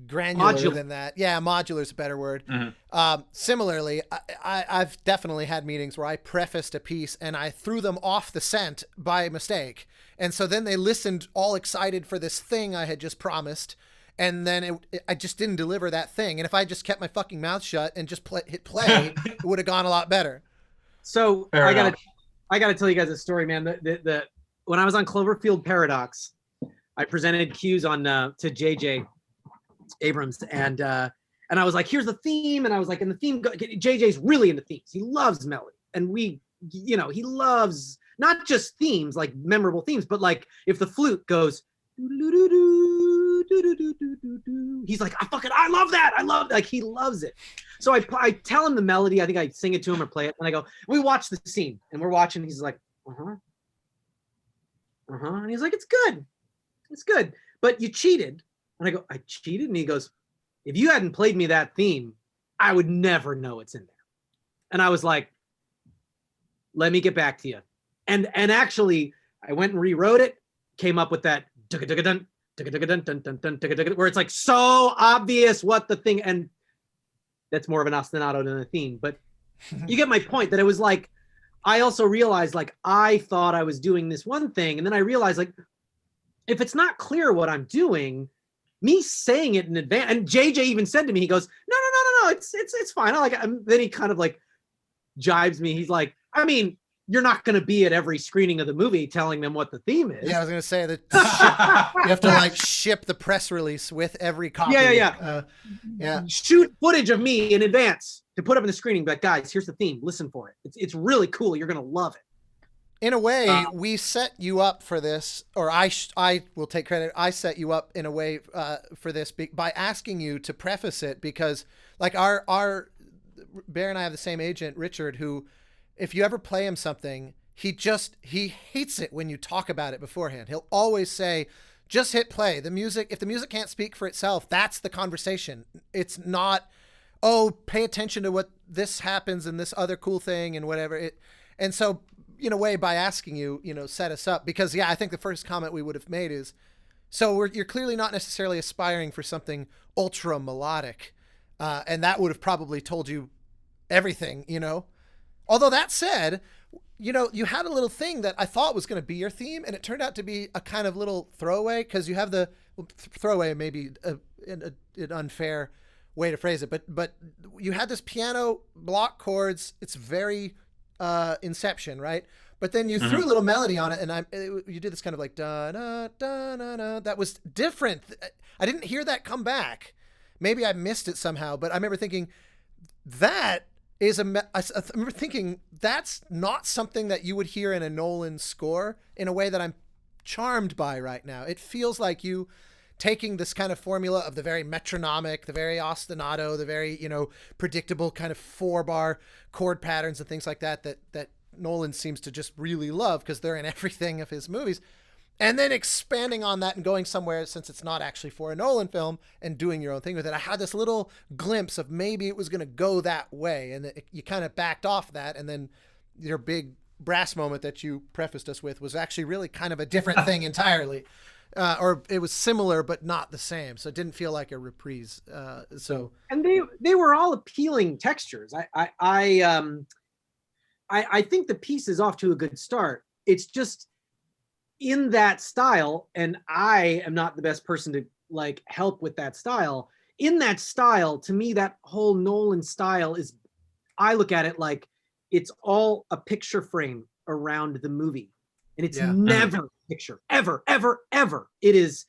granular than that. Yeah, modular is a better word. Similarly, I've definitely had meetings where I prefaced a piece and I threw them off the scent by mistake. And so then they listened all excited for this thing I had just promised. and then I just didn't deliver that thing. And if I just kept my fucking mouth shut and just hit play, it would have gone a lot better.
So
Fair
I
enough.
gotta tell you guys a story, man. When I was on Cloverfield Paradox, I presented cues on to JJ Abrams, and I was like, here's the theme, and I was like, and the theme, JJ's really into themes. He loves melody, and he loves not just themes, like memorable themes, but like if the flute goes, he's like, I love that. Like he loves it. So I tell him the melody. I think I sing it to him or play it, and I go, we watch the scene, and we're watching. He's like, and he's like, it's good, but you cheated. And I go, I cheated, and he goes, if you hadn't played me that theme, I would never know it's in there. And I was like, let me get back to you. And actually, I went and rewrote it, came up with that where it's like so obvious what the thing, and that's more of an ostinato than a theme. But you get my point, that it was like, I also realized, like, I thought I was doing this one thing, and then I realized, like, if it's not clear what I'm doing, me saying it in advance, and JJ even said to me, he goes, no, it's fine. I like it. Then he kind of like jibes me. He's like, I mean, you're not going to be at every screening of the movie telling them what the theme is.
Yeah, I was going to say that you have to like ship the press release with every copy.
Yeah. Shoot footage of me in advance to put up in the screening. But guys, here's the theme. Listen for it. It's really cool. You're going to love it.
In a way, we set you up for this, or I will take credit. I set you up in a way for this by asking you to preface it, because like our Bear and I have the same agent, Richard, who, if you ever play him something, he hates it when you talk about it beforehand. He'll always say, just hit play. The music, if the music can't speak for itself, that's the conversation. It's not, oh, pay attention to what this happens and this other cool thing and whatever. And so, in a way, by asking you, set us up, because I think the first comment we would have made is, so you're clearly not necessarily aspiring for something ultra melodic. And that would have probably told you everything, Although that said, you had a little thing that I thought was going to be your theme, and it turned out to be a kind of little throwaway, because you have throwaway, maybe an unfair way to phrase it, but you had this piano block chords. It's very Inception, right? But then you threw a little melody on it, and you did this kind of like da da da da da. That was different. I didn't hear that come back. Maybe I missed it somehow, but I remember thinking that is I remember thinking that's not something that you would hear in a Nolan score in a way that I'm charmed by right now. It feels like you taking this kind of formula of the very metronomic, the very ostinato, the very, predictable kind of 4-bar chord patterns and things like that Nolan seems to just really love because they're in everything of his movies. And then expanding on that and going somewhere, since it's not actually for a Nolan film, and doing your own thing with it. I had this little glimpse of maybe it was going to go that way, and you kind of backed off that, and then your big brass moment that you prefaced us with was actually really kind of a different thing entirely. Or it was similar but not the same, so it didn't feel like a reprise.
And they were all appealing textures. I think the piece is off to a good start. It's just in that style, and I am not the best person to like help with that style. In that style, to me, that whole Nolan style is, I look at it like it's all a picture frame around the movie. And it's never a picture, ever, ever, ever. It is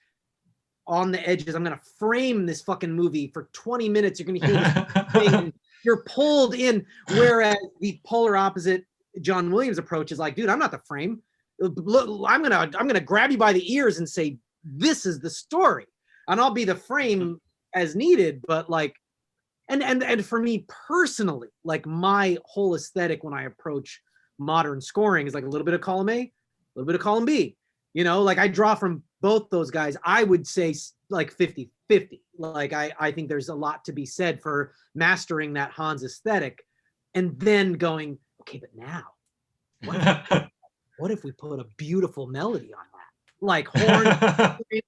on the edges. I'm going to frame this fucking movie for 20 minutes. You're going to hear this thing, and you're pulled in. Whereas the polar opposite John Williams approach is like, dude, I'm not the frame. I'm gonna grab you by the ears and say, this is the story. And I'll be the frame as needed. But like, and for me personally, like my whole aesthetic when I approach modern scoring is like a little bit of column A, a little bit of column B, like I draw from both those guys. I would say like 50-50. Like I think there's a lot to be said for mastering that Hans aesthetic and then going, okay, but now what if we put a beautiful melody on that? Like horn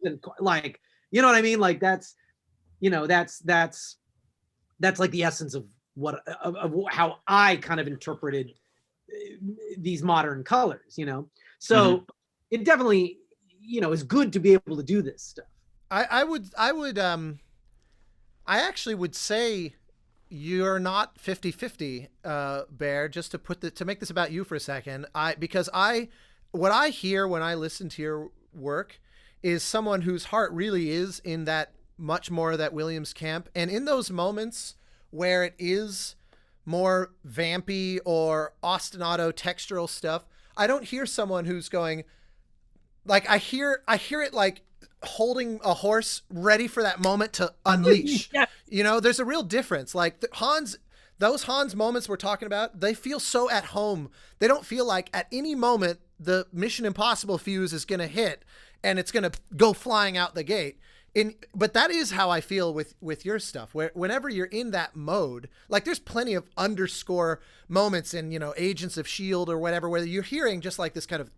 and like, you know what I mean? Like that's like the essence of of how I kind of interpreted these modern colors, So it definitely, is good to be able to do this stuff.
I actually would say you're not 50-50, Bear, just to make this about you for a second. What I hear when I listen to your work is someone whose heart really is in that much more that Williams camp. And in those moments where it is more vampy or ostinato textural stuff, I don't hear someone who's going like, I hear it like holding a horse ready for that moment to unleash.
Yeah.
You know, there's a real difference. Like those Hans moments we're talking about, they feel so at home. They don't feel like at any moment the Mission Impossible fuse is going to hit and it's going to go flying out the gate. But that is how I feel with your stuff, where whenever you're in that mode, like there's plenty of underscore moments in, you know, Agents of S.H.I.E.L.D. or whatever, where you're hearing just like this kind of,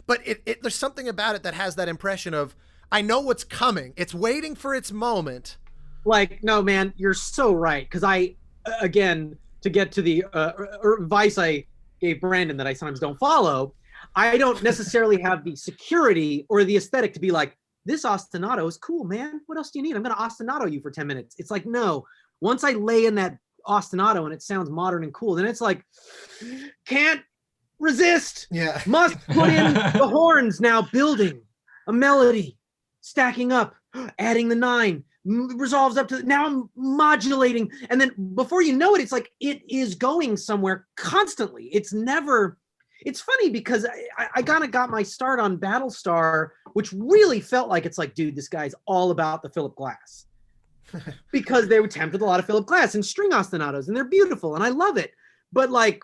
but there's something about it that has that impression of, I know what's coming. It's waiting for its moment.
Like, no, man, you're so right. Because again, to get to the advice I gave Brandon that I sometimes don't follow, I don't necessarily have the security or the aesthetic to be like, this ostinato is cool, man. What else do you need? I'm going to ostinato you for 10 minutes. It's like, no, once I lay in that ostinato and it sounds modern and cool, then it's like, can't resist.
Yeah.
Must put in the horns now, building a melody, stacking up, adding the 9, resolves up to, now I'm modulating. And then before you know it, it's like, it is going somewhere constantly. It's never... It's funny because I kind of got my start on Battlestar, which really felt like, it's like, dude, this guy's all about the Philip Glass. Because they attempted a lot of Philip Glass and string ostinatos, and they're beautiful, and I love it. But like,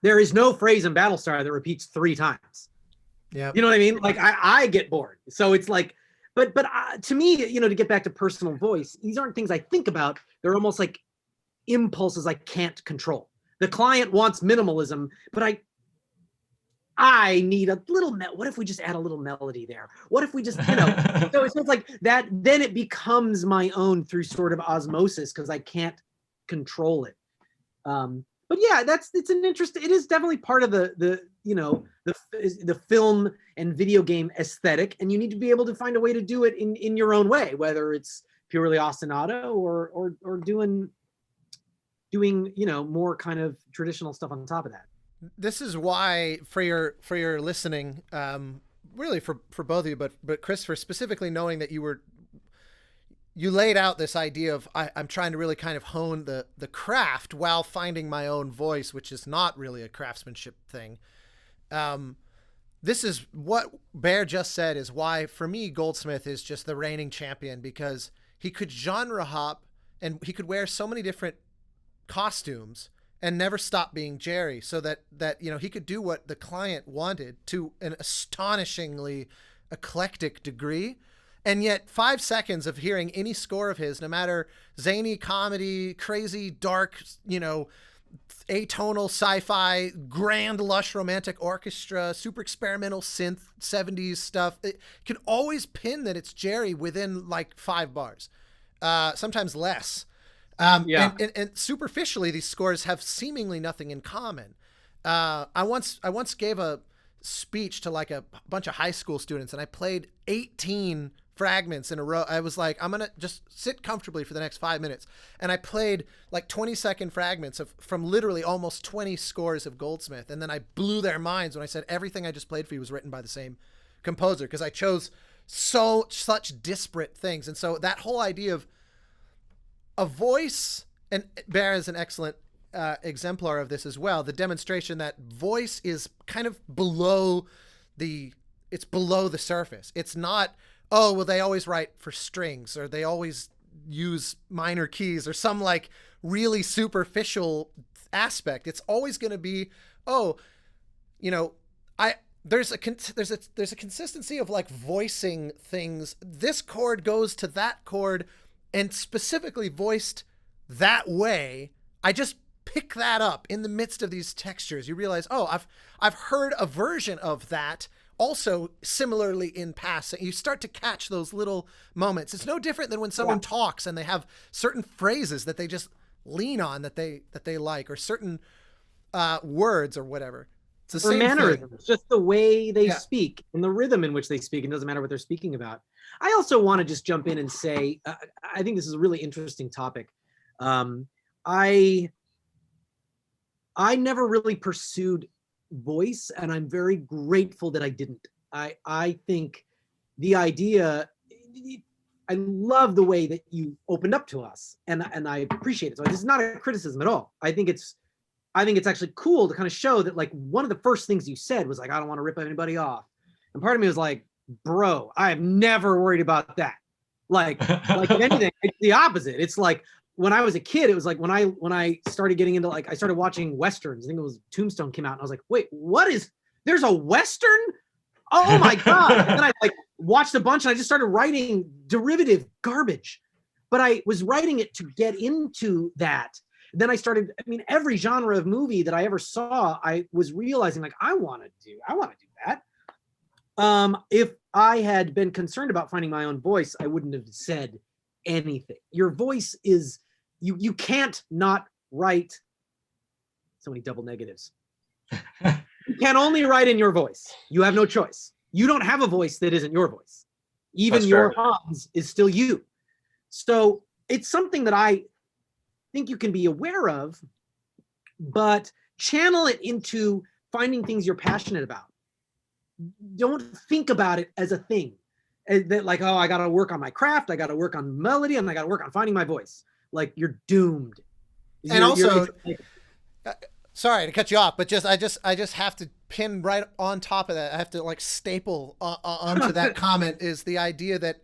there is no phrase in Battlestar that repeats 3 times.
Yeah.
You know what I mean? Like, I get bored. So it's like, but to me, you know, to get back to personal voice, these aren't things I think about. They're almost like impulses I can't control. The client wants minimalism, but I need a little, what if we just add a little melody there? What if we just, you know, so it's like that, then it becomes my own through sort of osmosis because I can't control it. But yeah, it's an interest. It is definitely part of the you know, the film and video game aesthetic, and you need to be able to find a way to do it in your own way, whether it's purely ostinato or doing, you know, more kind of traditional stuff on top of that.
This is why for your listening, really for both of you, but Christopher specifically, knowing that you laid out this idea of I'm trying to really kind of hone the craft while finding my own voice, which is not really a craftsmanship thing. This is what Bear just said is why for me Goldsmith is just the reigning champion, because he could genre hop and he could wear so many different costumes and never stop being Jerry, so that you know, he could do what the client wanted to an astonishingly eclectic degree. And yet 5 seconds of hearing any score of his, no matter zany comedy, crazy dark, you know, atonal sci-fi, grand lush romantic orchestra, super experimental synth 70s stuff, it can always pin that it's Jerry within like 5 bars, sometimes less.
Yeah.
And superficially, these scores have seemingly nothing in common. I once gave a speech to like a bunch of high school students, and I played 18 fragments in a row. I was like, I'm going to just sit comfortably for the next 5 minutes. And I played like 20-second fragments from literally almost 20 scores of Goldsmith. And then I blew their minds when I said everything I just played for you was written by the same composer, because I chose such disparate things. And so that whole idea of a voice, and Bear is an excellent exemplar of this as well. The demonstration that voice is kind of below the surface. It's not, oh, well, they always write for strings, or they always use minor keys, or some like really superficial aspect. It's always going to be, oh, you know, there's a consistency of like voicing things. This chord goes to that chord, and specifically voiced that way. I just pick that up in the midst of these textures. You realize, oh, I've heard a version of that also similarly in passing. You start to catch those little moments. It's no different than when someone talks and they have certain phrases that they just lean on that they like, or certain words or whatever. It's the
or
same
mannerisms.
thing.
It's just the way they
Yeah.
speak and the rhythm in which they speak. It doesn't matter what they're speaking about. I also want to just jump in and say, I think this is a really interesting topic. I never really pursued voice, and I'm very grateful that I didn't. I think the idea, I love the way that you opened up to us, and I appreciate it. So this is not a criticism at all. I think it's actually cool to kind of show that, like, one of the first things you said was like, I don't want to rip anybody off. And part of me was like, bro, I have never worried about that. Like if anything, it's the opposite. It's like when I was a kid, it was like when I started getting into, like, I started watching Westerns. I think it was Tombstone came out, and I was like, wait, there's a Western? Oh my God. And then I like watched a bunch, and I just started writing derivative garbage. But I was writing it to get into that. Then I started, every genre of movie that I ever saw, I was realizing, like, I want to do that. If I had been concerned about finding my own voice, I wouldn't have said anything. Your voice is, you can't not write. So many double negatives. You can only write in your voice. You have no choice. You don't have a voice that isn't your voice. Even
That's
your
fair.
Hans is still you. So it's something that I think you can be aware of, but channel it into finding things you're passionate about. Don't think about it as a thing that, like, oh, I got to work on my craft, I got to work on melody, and I got to work on finding my voice. Like, you're doomed.
And also, sorry to cut you off, but I just have to pin right on top of that. I have to, like, staple onto that comment is the idea that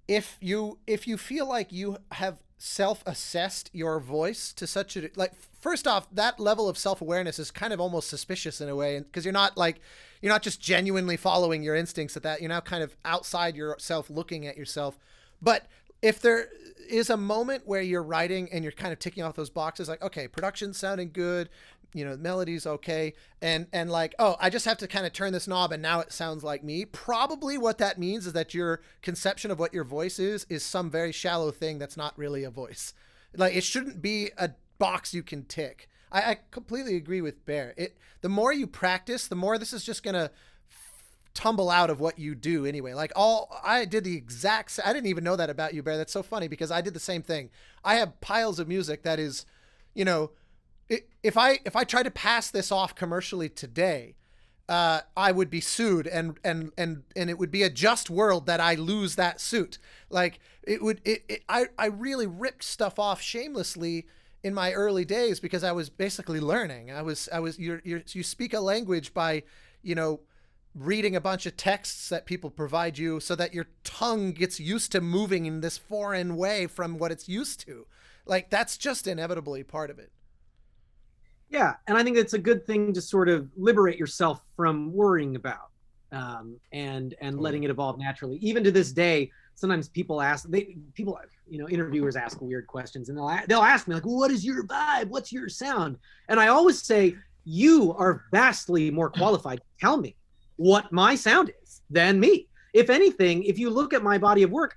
if you feel like you have self-assessed your voice to such a, like, first off, that level of self-awareness is kind of almost suspicious in a way, because you're not just genuinely following your instincts at that. You're now kind of outside yourself, looking at yourself. But if there is a moment where you're writing and you're kind of ticking off those boxes, like, okay, production's sounding good, melody's okay, and like, oh, I just have to kind of turn this knob and now it sounds like me. Probably what that means is that your conception of what your voice is some very shallow thing that's not really a voice. Like, it shouldn't be a box you can tick. I completely agree with Bear. The more you practice, the more this is just gonna tumble out of what you do anyway. Like, I didn't even know that about you, Bear. That's so funny, because I did the same thing. I have piles of music that is, if I tried to pass this off commercially today, I would be sued, and it would be a just world that I lose that suit. Like, I really ripped stuff off shamelessly in my early days, because I was basically learning. You speak a language by, reading a bunch of texts that people provide you, so that your tongue gets used to moving in this foreign way from what it's used to. Like, that's just inevitably part of it.
Yeah, and I think it's a good thing to sort of liberate yourself from worrying about, and letting it evolve naturally. Even to this day, sometimes interviewers ask weird questions, and they'll ask me, like, what is your vibe? What's your sound? And I always say, you are vastly more qualified to tell me what my sound is than me. If anything, if you look at my body of work,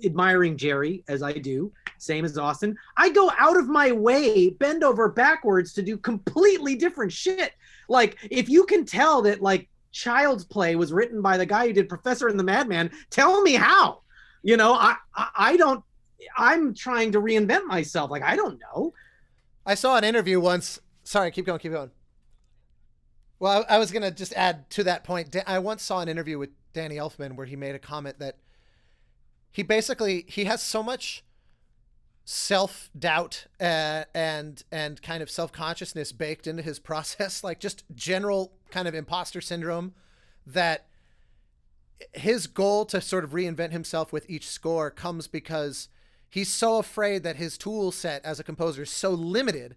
admiring Jerry as I do, same as Austin, I go out of my way, bend over backwards to do completely different shit. Like, if you can tell that, like, Child's Play was written by the guy who did Professor and the Madman, tell me how. I don't, I'm trying to reinvent myself. Like, I don't know.
I saw an interview once. Sorry, keep going. Well, I was going to just add to that point. I once saw an interview with Danny Elfman where he made a comment that he has so much self-doubt and kind of self-consciousness baked into his process, like just general kind of imposter syndrome, that his goal to sort of reinvent himself with each score comes because he's so afraid that his tool set as a composer is so limited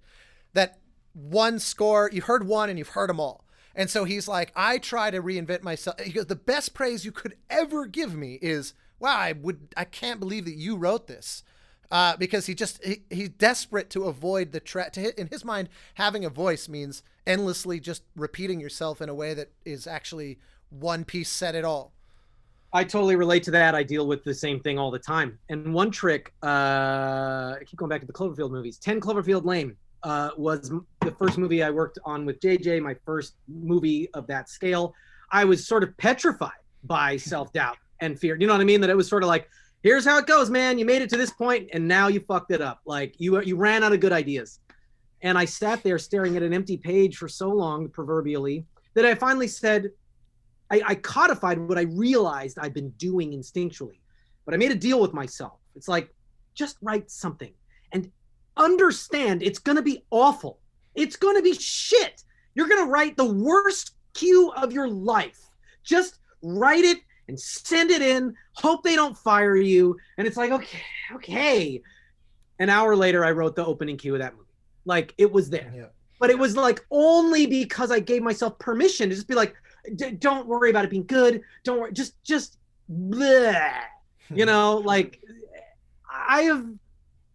that one score, you've heard one and you've heard them all. And so he's like, I try to reinvent myself. He goes, the best praise you could ever give me is, wow, I can't believe that you wrote this. Because he's desperate to avoid in his mind, having a voice means endlessly just repeating yourself in a way that is actually one piece said it all.
I totally relate to that. I deal with the same thing all the time. And one trick, I keep going back to the Cloverfield movies, 10 Cloverfield Lane. was the first movie I worked on with JJ, my first movie of that scale. I was sort of petrified by self-doubt and fear. You know what I mean? That it was sort of like, here's how it goes, man. You made it to this point and now you fucked it up. Like you ran out of good ideas. And I sat there staring at an empty page for so long, proverbially, that I finally said, I codified what I realized I'd been doing instinctually. But I made a deal with myself. It's like, just write something and understand it's going to be awful. It's going to be shit. You're going to write the worst cue of your life. Just write it and send it in. Hope they don't fire you. And it's like, okay. An hour later, I wrote the opening cue of that movie. Like, it was there. Yeah. But it was like only because I gave myself permission to just be like, don't worry about it being good. Don't worry. Just bleh. You know, like I've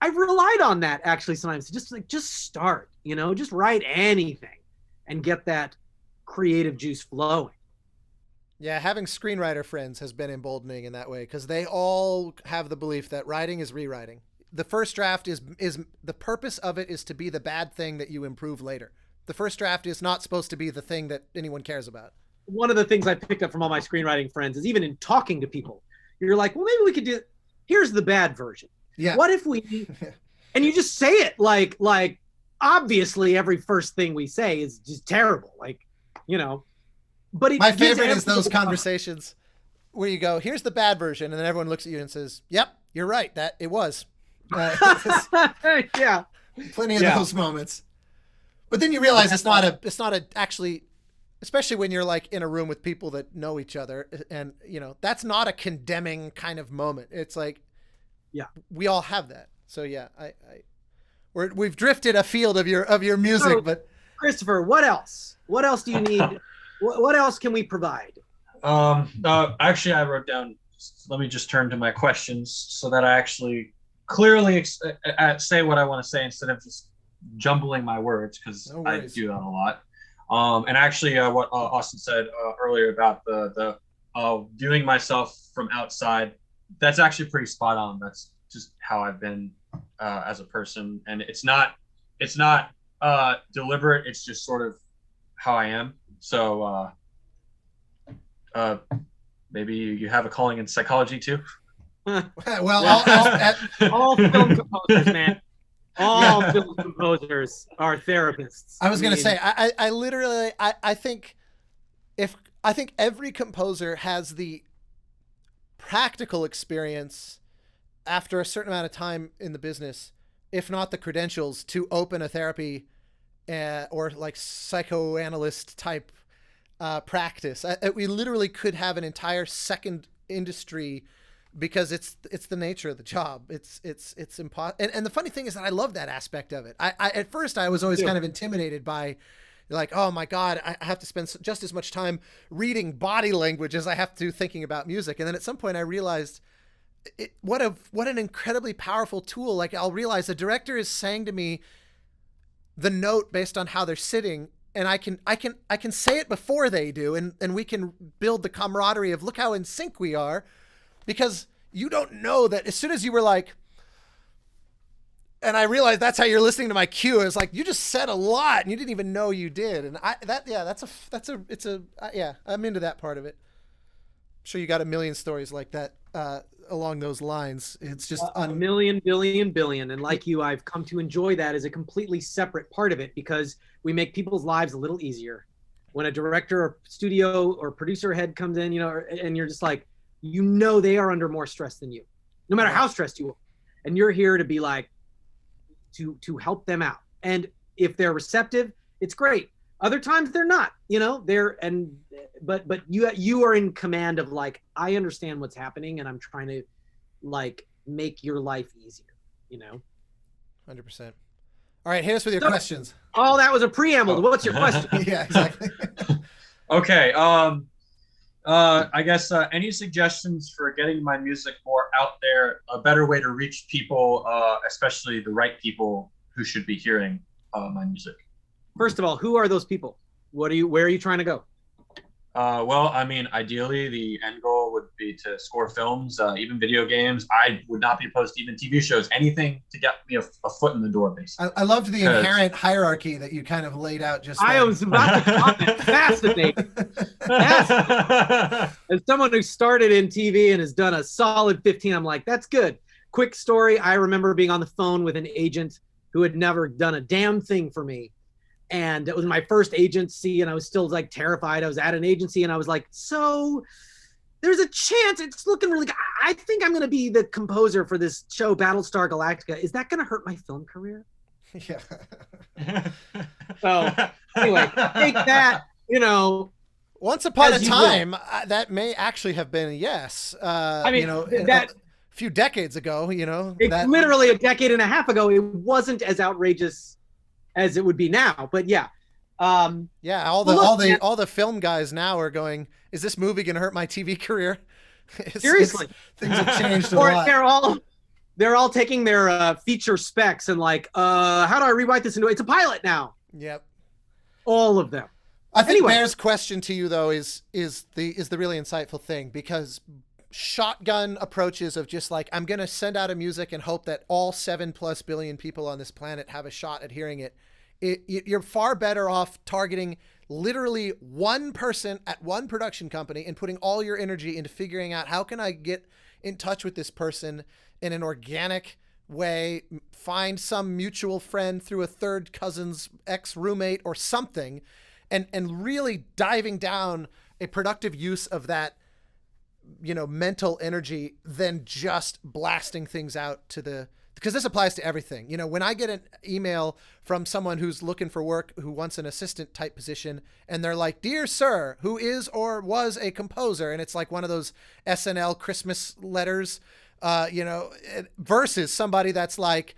relied on that actually sometimes. Just start, you know, just write anything and get that creative juice flowing.
Yeah, having screenwriter friends has been emboldening in that way because they all have the belief that writing is rewriting. The first draft is the purpose of it is to be the bad thing that you improve later. The first draft is not supposed to be the thing that anyone cares about.
One of the things I picked up from all my screenwriting friends is even in talking to people, you're like, well, maybe we could do, here's the bad version.
Yeah.
What if we, and you just say it like obviously every first thing we say is just terrible. Like, you know, but
my favorite is those conversations where you go, here's the bad version. And then everyone looks at you and says, yep, you're right. That it was.
Yeah.
Plenty of those moments. But then you realize it's not a actually, especially when you're like in a room with people that know each other and, you know, that's not a condemning kind of moment. It's like, yeah, we all have that. So yeah, we've drifted afield of your music, so, but
Christopher, what else? What else do you need? What else can we provide?
Actually, I wrote down, let me just turn to my questions so that I actually clearly say what I want to say instead of just jumbling my words, because I do that a lot. And actually, what Austin said earlier about the viewing myself from outside, that's actually pretty spot on. That's just how I've been as a person, and it's not deliberate. It's just sort of how I am. So maybe you have a calling in psychology too.
Well,
all film composers, man. All film composers are therapists.
I was going to say, I literally, I think every composer has the practical experience after a certain amount of time in the business, if not the credentials, to open a therapy or like psychoanalyst type practice. We literally could have an entire second industry because it's the nature of the job. It's impossible. And the funny thing is that I love that aspect of it. I at first I was always kind of intimidated by, like, oh my God, I have to spend just as much time reading body language as I have to thinking about music. And then at some point I realized what an incredibly powerful tool. Like, I'll realize the director is saying to me the note based on how they're sitting, and I can say it before they do, and we can build the camaraderie of look how in sync we are. Because you don't know that as soon as you were like, and I realized that's how you're listening to my cue. It's like, you just said a lot and you didn't even know you did. And I'm into that part of it. I'm sure you got a million stories like that along those lines. It's just
a million, billion. And like you, I've come to enjoy that as a completely separate part of it because we make people's lives a little easier. When a director or studio or producer head comes in, you know, and you're just like, you know, they are under more stress than you, no matter how stressed you are. And you're here to be like, to help them out. And if they're receptive, it's great. Other times they're not, you know, but you are in command of like, I understand what's happening and I'm trying to like make your life easier, you know?
100%. All right. Hit us with your questions.
Oh, that was a preamble. What's your question?
Yeah, exactly.
Okay. I guess any suggestions for getting my music more out there, a better way to reach people, especially the right people who should be hearing my music?
First of all, who are those people? Where are you trying to go?
Well, I mean, ideally, the end goal would be to score films, even video games. I would not be opposed to even TV shows, anything to get me a foot in the door, basically.
I loved the inherent hierarchy that you kind of laid out just then.
I was about to comment. Fascinating. As someone who started in TV and has done a solid 15, I'm like, that's good. Quick story. I remember being on the phone with an agent who had never done a damn thing for me. And it was my first agency, and I was still like terrified. I was at an agency, and I was like, so there's a chance it's looking really good. I think I'm going to be the composer for this show, Battlestar Galactica. Is that going to hurt my film career?
Yeah.
So anyway, take that,
Once upon a
as you
time, that may actually have been a yes.
I mean,
a few decades ago,
it's literally a decade and a half ago. It wasn't as outrageous as it would be now, but yeah.
All the film guys now are going, is this movie going to hurt my TV career?
Seriously.
Things have changed a lot.
They're all taking their feature specs and like, how do I rewrite this into? It's a pilot now.
Yep.
All of them.
I think Bear's question to you though is the really insightful thing, because shotgun approaches of just like, I'm going to send out a music and hope that all 7+ billion people on this planet have a shot at hearing it. You're far better off targeting literally one person at one production company and putting all your energy into figuring out how can I get in touch with this person in an organic way, find some mutual friend through a third cousin's ex-roommate or something, and really diving down a productive use of that, mental energy than just blasting things out because this applies to everything. When I get an email from someone who's looking for work, who wants an assistant type position, and they're like, "Dear sir, who is or was a composer," and it's like one of those SNL Christmas letters, versus somebody that's like,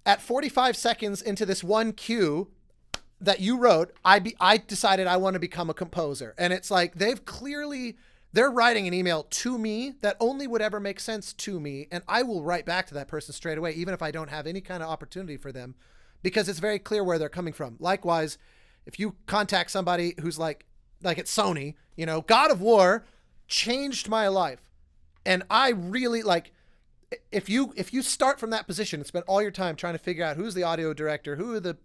at 45 seconds into this one cue that you wrote, I decided I want to become a composer. And it's like, they're writing an email to me that only would ever make sense to me. And I will write back to that person straight away, even if I don't have any kind of opportunity for them, because it's very clear where they're coming from. Likewise, if you contact somebody who's like at Sony, God of War changed my life. And I really if you start from that position and spend all your time trying to figure out who's the audio director, who are the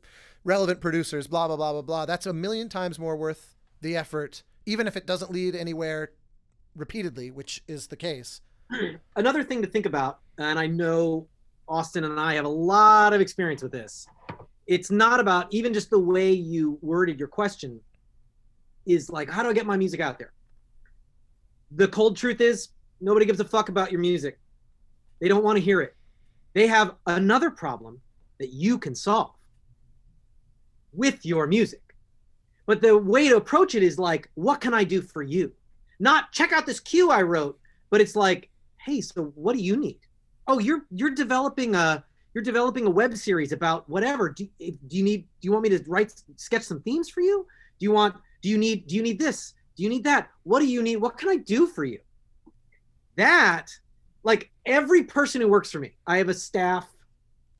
relevant producers, blah, blah, blah, blah, blah, that's a million times more worth the effort, even if it doesn't lead anywhere repeatedly, which is the case.
Another thing to think about, and I know Austin and I have a lot of experience with this, it's not about even just the way you worded your question is like, how do I get my music out there? The cold truth is, nobody gives a fuck about your music. They don't want to hear it. They have another problem that you can solve with your music. But the way to approach it is like, what can I do for you? Not check out this cue I wrote, but it's like, hey, so what do you need? Oh, you're developing a web series about whatever. Do you want me to sketch some themes for you? Do you need this? Do you need that? What do you need? What can I do for you? That, like, every person who works for me, I have a staff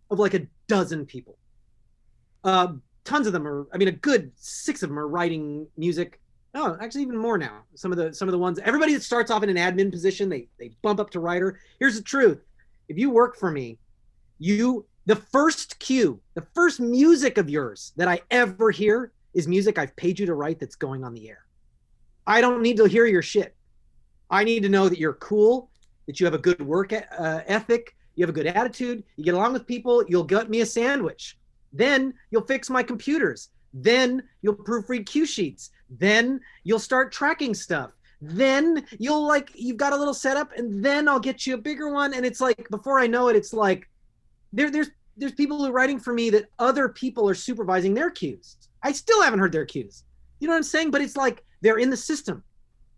of like a dozen people. Tons of them a good 6 of them are writing music. Oh, actually even more now. Some of the ones, everybody that starts off in an admin position, they bump up to writer. Here's the truth. If you work for me, the first cue, the first music of yours that I ever hear is music I've paid you to write that's going on the air. I don't need to hear your shit. I need to know that you're cool, that you have a good work ethic, you have a good attitude, you get along with people, you'll get me a sandwich. Then you'll fix my computers. Then you'll proofread cue sheets. Then you'll start tracking stuff. Then you've got a little setup, and then I'll get you a bigger one. And it's like, before I know it, it's like there's people who are writing for me that other people are supervising their cues. I still haven't heard their cues. You know what I'm saying? But it's like they're in the system.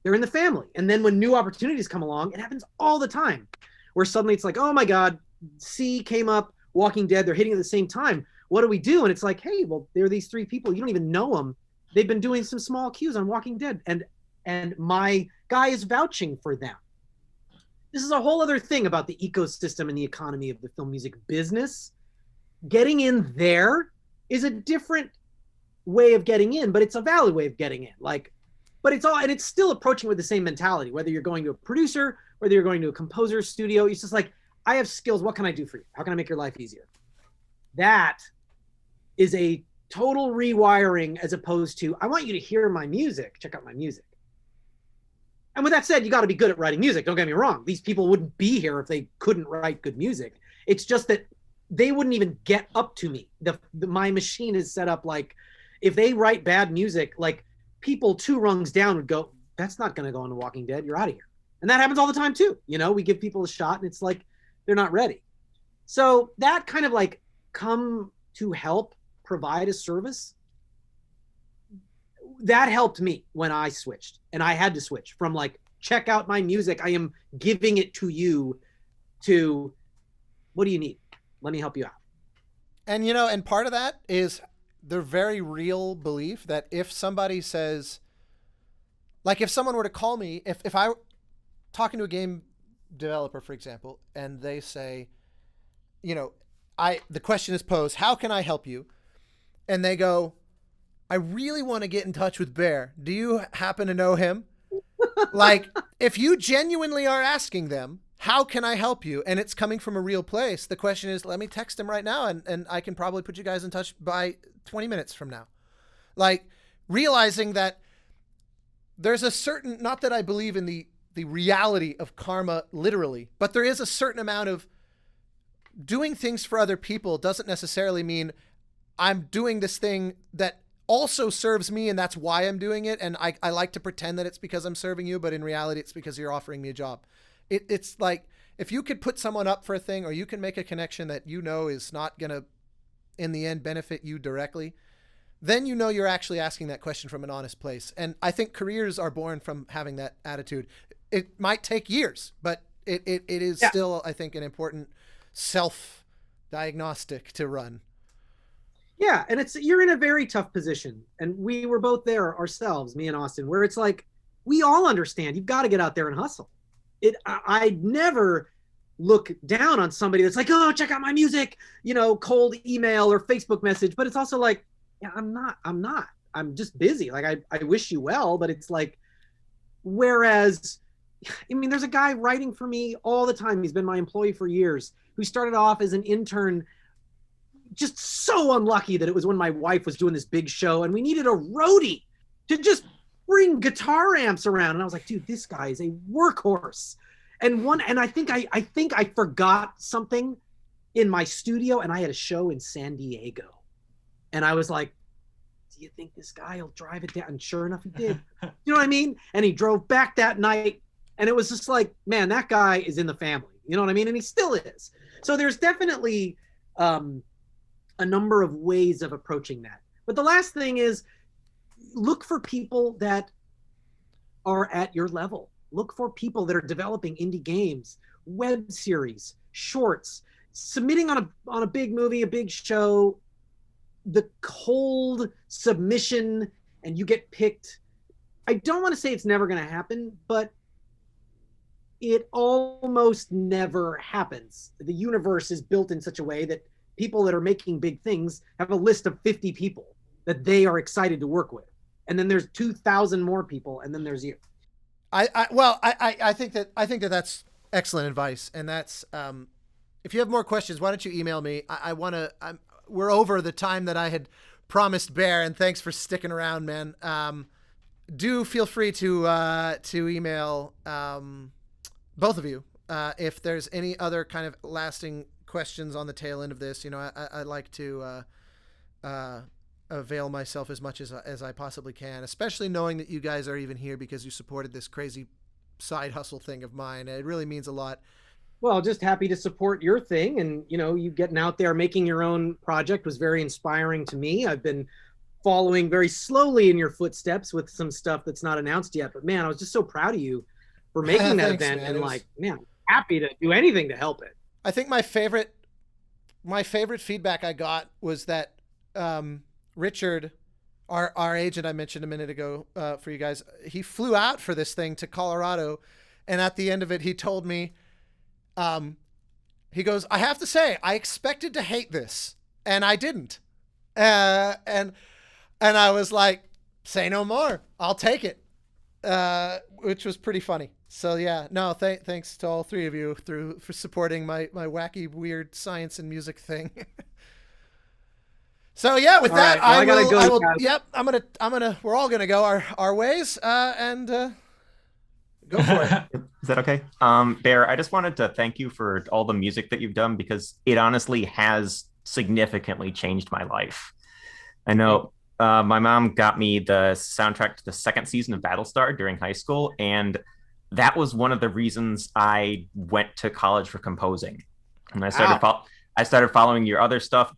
They're in the family. And then when new opportunities come along, it happens all the time, where suddenly it's like, oh my God, C came up, Walking Dead, they're hitting at the same time. What do we do? And it's like, hey, well, there are these 3 people. You don't even know them. They've been doing some small cues on Walking Dead. And my guy is vouching for them. This is a whole other thing about the ecosystem and the economy of the film music business. Getting in there is a different way of getting in, but it's a valid way of getting in. Like, but it's still approaching with the same mentality, whether you're going to a producer, whether you're going to a composer studio. It's just like, I have skills. What can I do for you? How can I make your life easier? That is a total rewiring, as opposed to, I want you to hear my music. Check out my music. And with that said, you got to be good at writing music. Don't get me wrong. These people wouldn't be here if they couldn't write good music. It's just that they wouldn't even get up to me. My machine is set up like, if they write bad music, like people 2 rungs down would go, that's not going to go on The Walking Dead. You're out of here. And that happens all the time too. You know, we give people a shot and it's like, they're not ready. So that kind of like come to help provide a service, that helped me when I switched, and I had to switch from like, check out my music, I am giving it to you, to what do you need? Let me help you out.
And, you know, and part of that is the very real belief that if somebody says, like if someone were to call me, if I talking to a game developer, for example, and they say, you know, the question is posed, how can I help you? And they go, I really want to get in touch with Bear. Do you happen to know him? Like, if you genuinely are asking them, how can I help you? And it's coming from a real place. The question is, let me text him right now, and I can probably put you guys in touch by 20 minutes from now. Like, realizing that there's a certain, not that I believe in the reality of karma literally, but there is a certain amount of doing things for other people doesn't necessarily mean I'm doing this thing that also serves me and that's why I'm doing it. And I like to pretend that it's because I'm serving you, but in reality, it's because you're offering me a job. It's like, if you could put someone up for a thing, or you can make a connection that you know is not going to, in the end, benefit you directly, then you know you're actually asking that question from an honest place. And I think careers are born from having that attitude. It might take years, but it is still, I think, an important self-diagnostic to run.
Yeah, and you're in a very tough position. And we were both there ourselves, me and Austin, where it's like, we all understand you've got to get out there and hustle. I never look down on somebody that's like, oh, check out my music, you know, cold email or Facebook message. But it's also like, yeah, I'm just busy. Like, I wish you well, but it's like, whereas, I mean, there's a guy writing for me all the time. He's been my employee for years, who started off as an intern, just so unlucky that it was when my wife was doing this big show and we needed a roadie to just bring guitar amps around. And I was like, dude, this guy is a workhorse. And I think I forgot something in my studio, and I had a show in San Diego. And I was like, do you think this guy will drive it down? And sure enough, he did. You know what I mean? And he drove back that night. And it was just like, man, that guy is in the family. You know what I mean? And he still is. So there's definitely a number of ways of approaching that. But the last thing is, look for people that are at your level. Look for people that are developing indie games, web series, shorts, submitting on a big movie, a big show. The cold submission and you get picked. I don't want to say it's never going to happen, but it almost never happens. The universe is built in such a way that people that are making big things have a list of 50 people that they are excited to work with. And then there's 2,000 more people, and then there's you.
I think that that's excellent advice. And that's, if you have more questions, why don't you email me? We're over the time that I had promised Bear, and thanks for sticking around, man. Do feel free to email both of you if there's any other kind of lasting questions on the tail end of this. You know, I like to avail myself as much as I possibly can, especially knowing that you guys are even here because you supported this crazy side hustle thing of mine. It really means a lot.
Well, just happy to support your thing. And, you know, you getting out there, making your own project was very inspiring to me. I've been following very slowly in your footsteps with some stuff that's not announced yet. But, man, I was just so proud of you for making that event. Man. And, man, happy to do anything to help it.
I think my favorite feedback I got was that Richard, our agent I mentioned a minute ago for you guys, he flew out for this thing to Colorado. And at the end of it, he told me, he goes, I have to say, I expected to hate this, and I didn't. And I was like, say no more. I'll take it. which was pretty funny. So yeah, no, thanks to all three of you for supporting my wacky, weird science and music thing. So yeah, with
All
that,
right, well, I gotta go,
I will.
guys.
Yep, I'm gonna. We're all gonna go our ways, and go for it.
Is that okay? Bear, I just wanted to thank you for all the music that you've done because it honestly has significantly changed my life. I know my mom got me the soundtrack to the second season of Battlestar during high school, and that was one of the reasons I went to college for composing. And I started following your other stuff,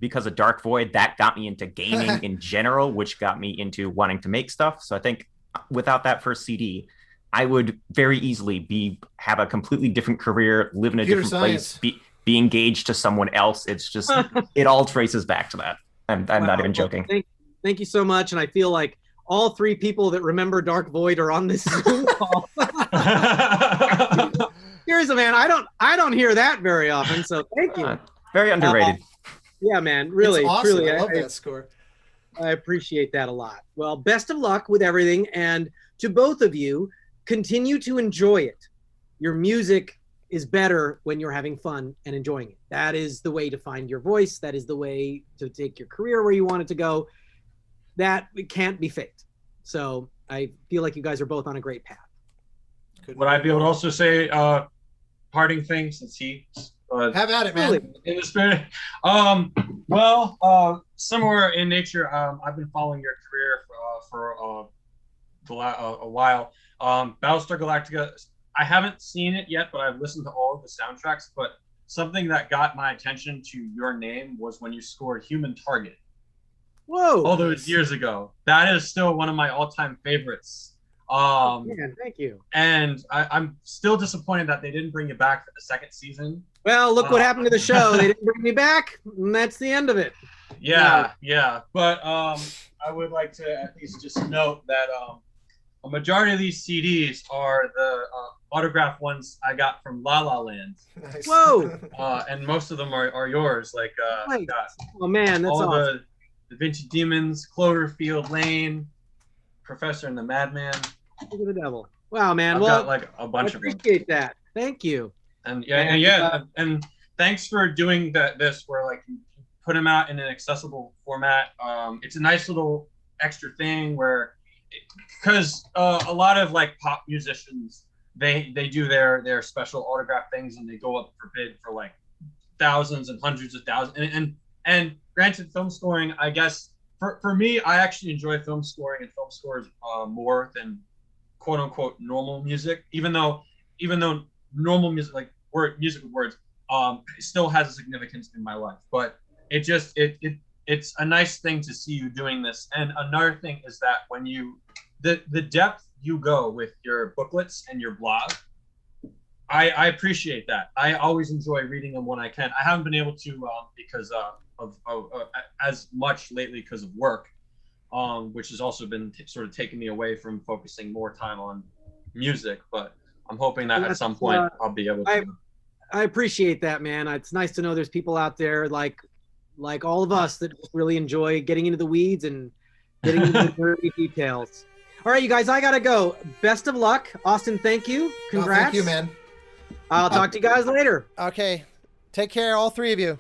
because of Dark Void. That got me into gaming in general, which got me into wanting to make stuff. So I think without that first CD, I would very easily have a completely different career, live in a different place, be engaged to someone else. It's just it all traces back to that. I'm not even joking.
Thank you so much, and I feel like all three people that remember Dark Void are on this Zoom call. Seriously, man, I don't hear that very often, so thank you.
Very underrated.
Yeah, man, really,
It's awesome.
truly,
I love that score.
I appreciate that a lot. Well, best of luck with everything, and to both of you, continue to enjoy it. Your music is better when you're having fun and enjoying it. That is the way to find your voice. That is the way to take your career where you want it to go. That can't be faked. So I feel like you guys are both on a great path.
Would I be able to also say parting things since he
Have at it, man.
in the spirit? Similar in nature. I've been following your career for a while. Battlestar Galactica. I haven't seen it yet, but I've listened to all of the soundtracks. But something that got my attention to your name was when you scored Human Target.
Whoa!
All those years ago. That is still one of my all-time favorites.
Man, thank you.
And I'm still disappointed that they didn't bring you back for the second season.
Well, look what happened to the show. They didn't bring me back, and that's the end of it.
Yeah. But I would like to at least just note that a majority of these CDs are the autographed ones I got from La La Land.
Nice.
Whoa!
And most of them are yours. Like
Nice.
I got
Oh man, that's
all
awesome.
the Da Vinci Demons, Cloverfield Lane, Professor and the Madman.
Look at the devil. Wow, man.
I've
Well,
got like a
I
bunch of them.
appreciate that. Thank you.
And
And,
and thanks for doing this where like you put them out in an accessible format. It's a nice little extra thing where, because a lot of like pop musicians, they do their special autograph things and they go up for bid for like thousands and hundreds of thousands. And granted, film scoring, I guess for me, I actually enjoy film scoring and film scores more than quote unquote normal music, even though normal music, like music with words, still has a significance in my life. But it's a nice thing to see you doing this. And another thing is that when the depth you go with your booklets and your blog, I appreciate that. I always enjoy reading them when I can. I haven't been able to because of as much lately because of work, which has also been sort of taking me away from focusing more time on music. But I'm hoping that at some point I'll be able to.
I appreciate that, man. It's nice to know there's people out there like all of us that really enjoy getting into the weeds and getting into the dirty details. All right, you guys, I gotta go. Best of luck, Austin. Thank you. Congrats.
Thank you, man.
I'll talk to you guys later.
Okay. Take care, all three of you.